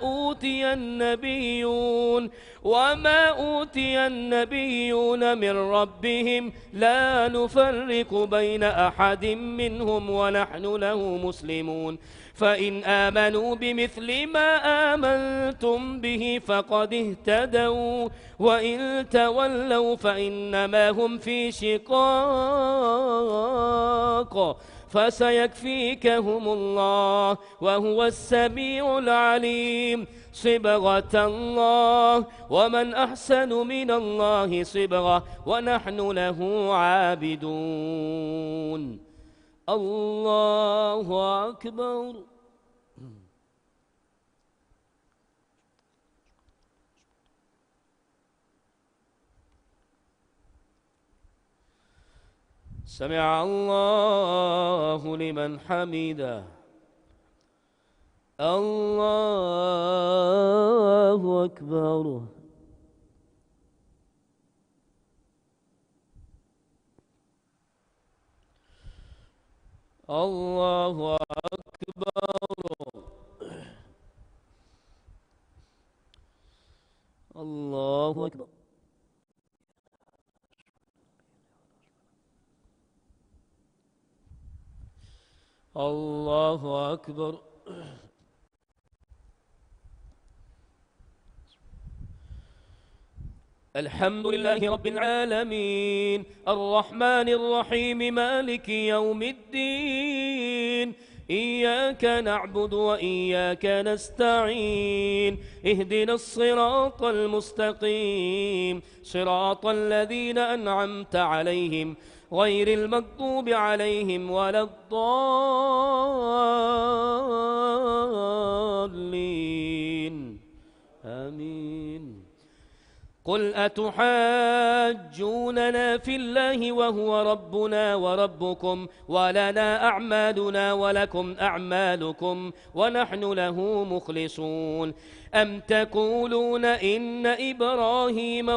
أوتي النبيون من ربهم لا نفرق بين أحد منهم ونحن له مسلمون فإن آمنوا بمثل ما آمنتم به فقد اهتدوا وإن تولوا فإنما هم في شقاق فسيكفيكهم الله وهو السميع العليم صبغة الله ومن أحسن من الله صبغة ونحن له عابدون. الله أكبر. سمع الله لمن حمده. الله أكبر. الله أكبر. الله أكبر. الله أكبر. الحمد لله رب العالمين الرحمن الرحيم مالك يوم الدين إياك نعبد وإياك نستعين اهدنا الصراط المستقيم صراط الذين أنعمت عليهم غير المغضوب عليهم ولا الضالين آمين. قل أتحاجوننا في الله وهو ربنا وربكم ولنا أعمالنا ولكم أعمالكم ونحن له مخلصون أم تقولون إن إبراهيم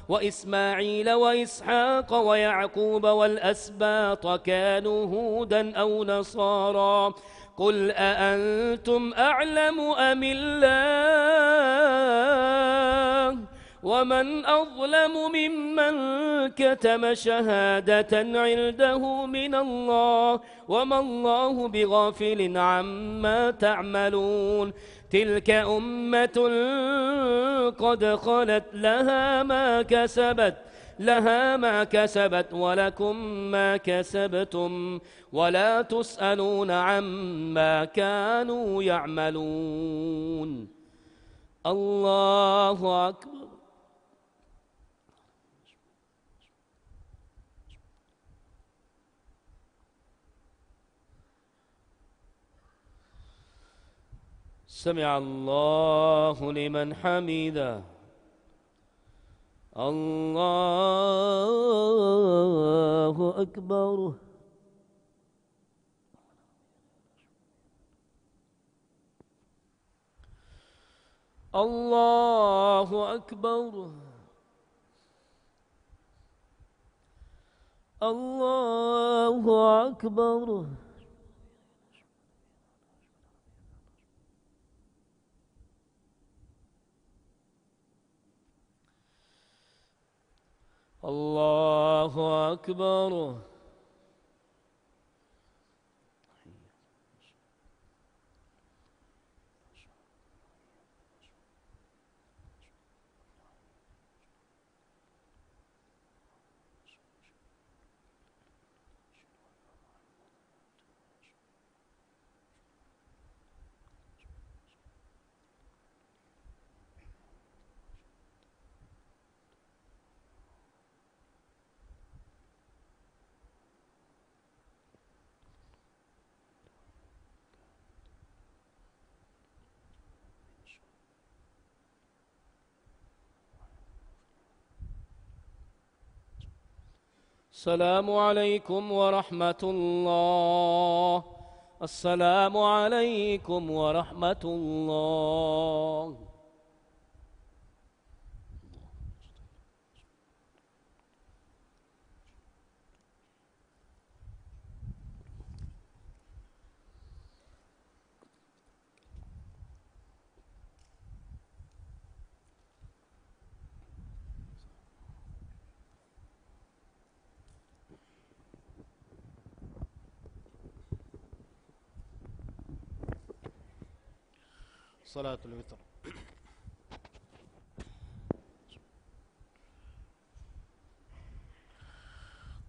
وإسماعيل وإسحاق ويعقوب والأسباط كانوا هودا أو نصارى قل أأنتم أعلم أم الله ومن أظلم ممن كتم شهادة عنده من الله وما الله بغافل عما تعملون تلك أمة قد خلت لها ما كسبت ولكم ما كسبتم ولا تسألون عما كانوا يعملون. الله أكبر. سمع الله لمن حمده. الله أكبر. الله أكبر. الله أكبر. الله أكبر. السلام عليكم ورحمة الله السلام عليكم ورحمة الله. صلاة الوتر.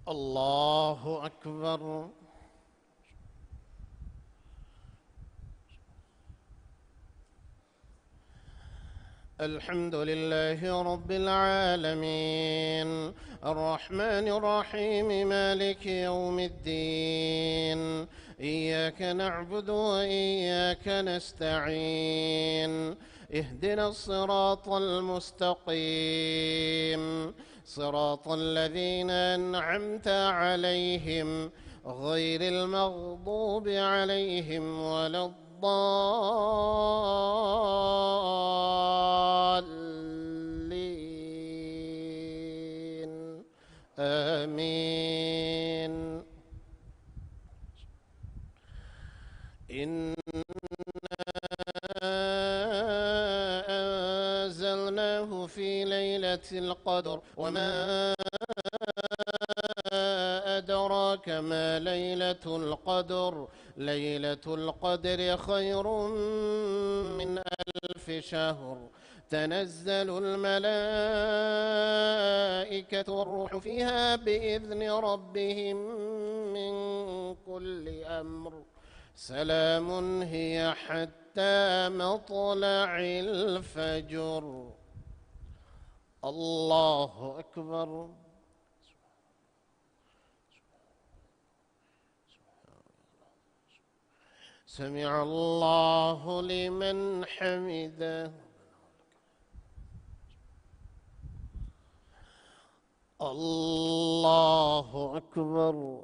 الله أكبر. الحمد لله رب العالمين، الرحمن الرحيم، مالك يوم الدين. إياك نعبد وإياك نستعين. اهدنا الصراط المستقيم، صراط الذين أنعمت عليهم غير المغضوب عليهم ولا الضالين. آمين. إنا أنزلناه في ليلة القدر، وما أدراك ما ليلة القدر. ليلة القدر خير من 1000 شهر. تنزل الملائكة والروح فيها بإذن ربهم من كل أمر. سلام هي حتى مطلع الفجر. الله أكبر. سمع الله لمن حمده. الله أكبر.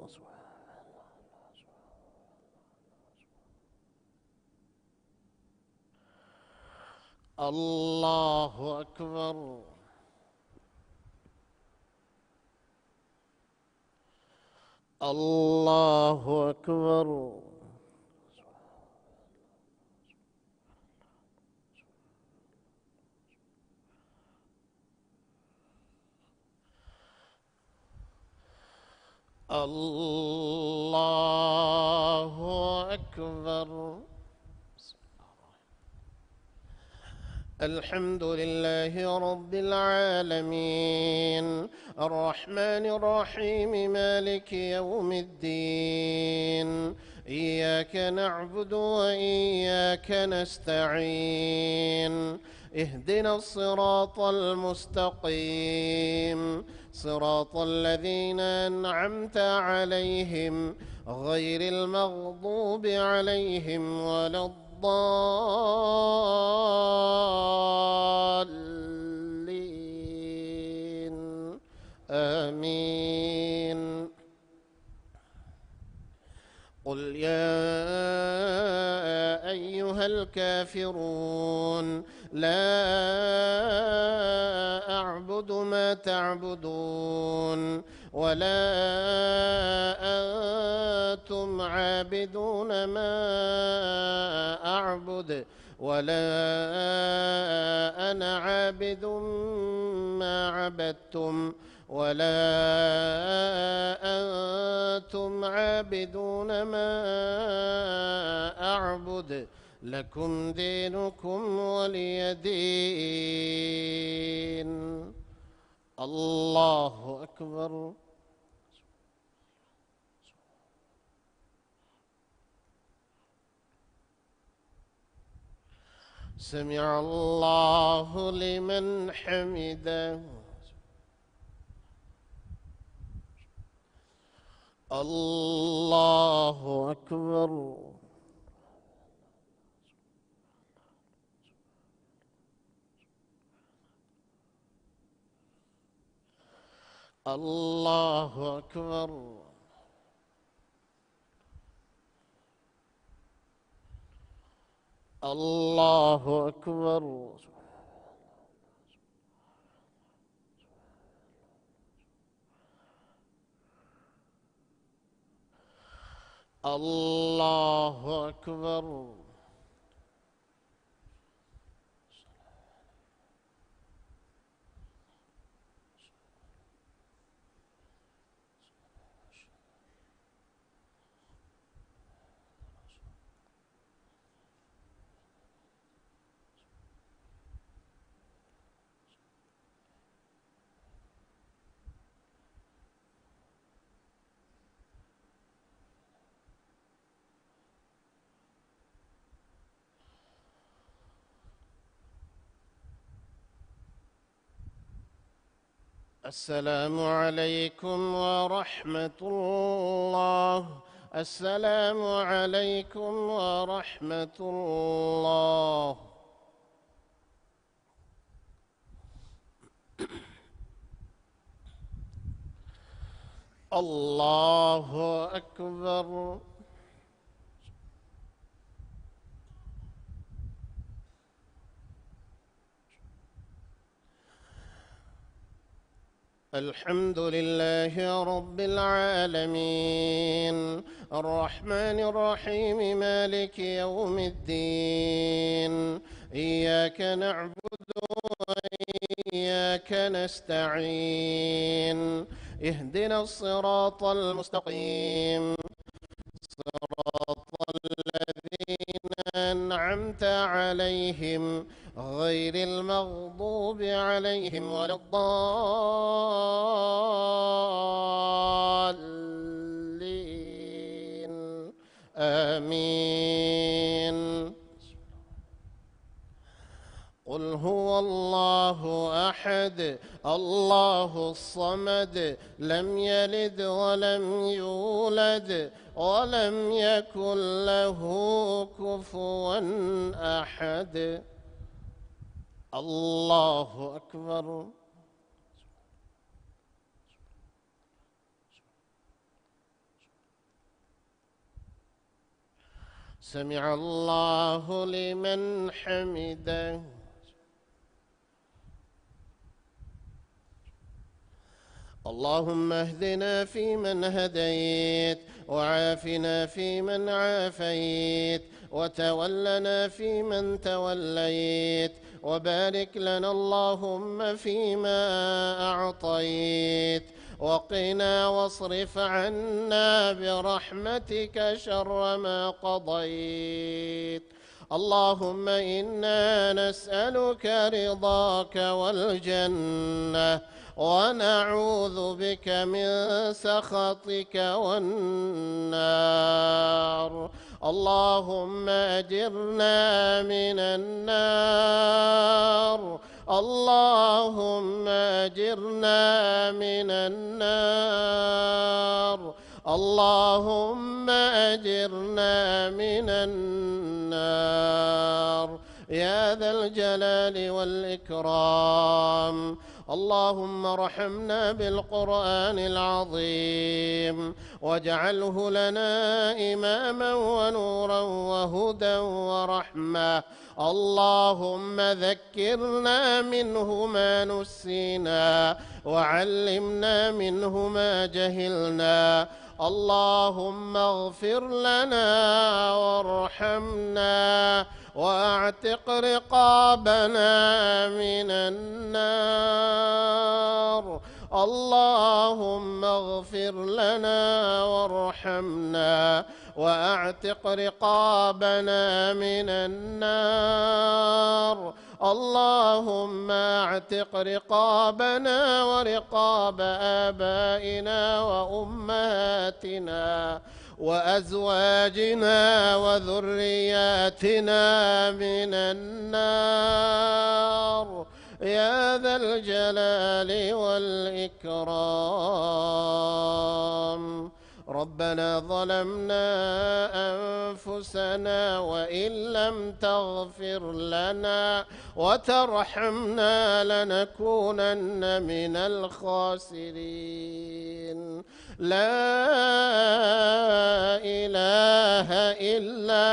الله أكبر. الله أكبر. الله أكبر. الحمد لله رب العالمين، الرحمن الرحيم، مالك يوم الدين. إياك نعبد وإياك نستعين. اهدنا الصراط المستقيم، صراط الذين أنعمت عليهم غير المغضوب عليهم ولا الضالين. آمين. قل يا أيها الكافرون لا أعبد ما تعبدون ولا أنتم عابدون ما أعبد ولا أنا عابد ما عبدتم ولا أنتم عابدون ما أعبد. لكم دينكم ولي دين. الله أكبر. سمع الله لمن حمده. الله أكبر. الله أكبر. الله أكبر. الله أكبر. السلام عليكم ورحمة الله. السلام عليكم ورحمة الله. الله أكبر. الحمد لله رب العالمين، الرحمن الرحيم، مالك يوم الدين. إياك نعبد وإياك نستعين. اهدنا الصراط المستقيم، صراط الذين أنعمت عليهم غير المغضوب عليهم ولا الضالين. آمين. قل هو الله أحد الله الصمد لم يلد ولم يولد ولم يكن له كفوا أحد. الله أكبر. سمع الله لمن حمده. اللهم اهدنا فيمن هديت، وعافنا فيمن عافيت، وتولنا فيمن توليت، وبارك لنا اللهم فيما أعطيت، وقنا واصرف عنا برحمتك شر ما قضيت. اللهم إنا نسألك رضاك والجنة، ونعوذ بك من سخطك والنار. اللهم أجرنا من النار. اللهم أجرنا من النار. اللهم أجرنا من النار يا ذا الجلال والإكرام. اللهم ارحمنا بالقرآن العظيم، واجعله لنا إماما ونورا وهدى ورحمة. اللهم ذكرنا منه ما نسينا، وعلمنا منه ما جهلنا. اللهم اغفر لنا وارحمنا، واعتق رقابنا من النار. اللهم اغفر لنا وارحمنا، واعتق رقابنا من النار. اللهم اعتق رقابنا ورقاب آبائنا وأمهاتنا وأزواجنا وذرياتنا من النار يا ذا الجلال والإكرام. ربنا ظلمنا أنفسنا وإن لم تغفر لنا وترحمنا لنكونن من الخاسرين. لا إله إلا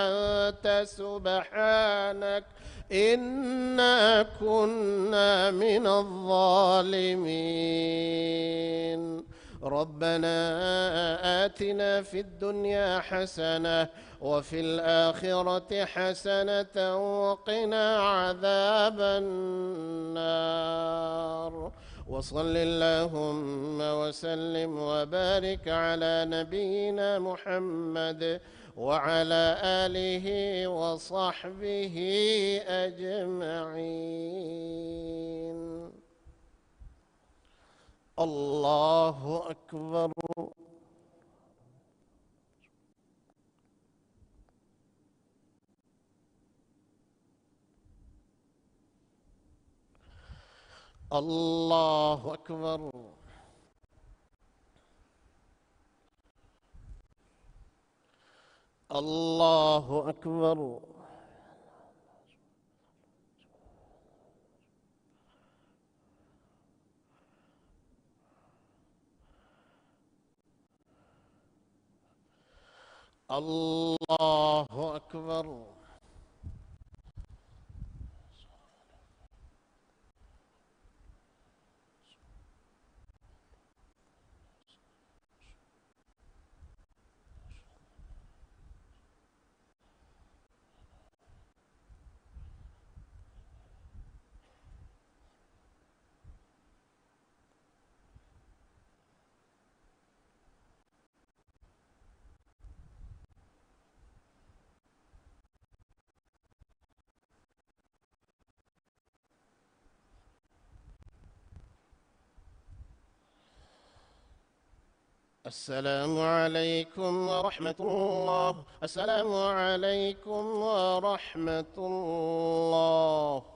أنت سبحانك إنا كنا من الظالمين. ربنا آتنا في الدنيا حسنة وفي الآخرة حسنة وقنا عذاب النار. وصل اللهم وسلم وبارك على نبينا محمد وعلى آله وصحبه أجمعين. الله أكبر. الله أكبر. الله أكبر. الله أكبر. السلام عليكم ورحمة الله. السلام عليكم ورحمة الله.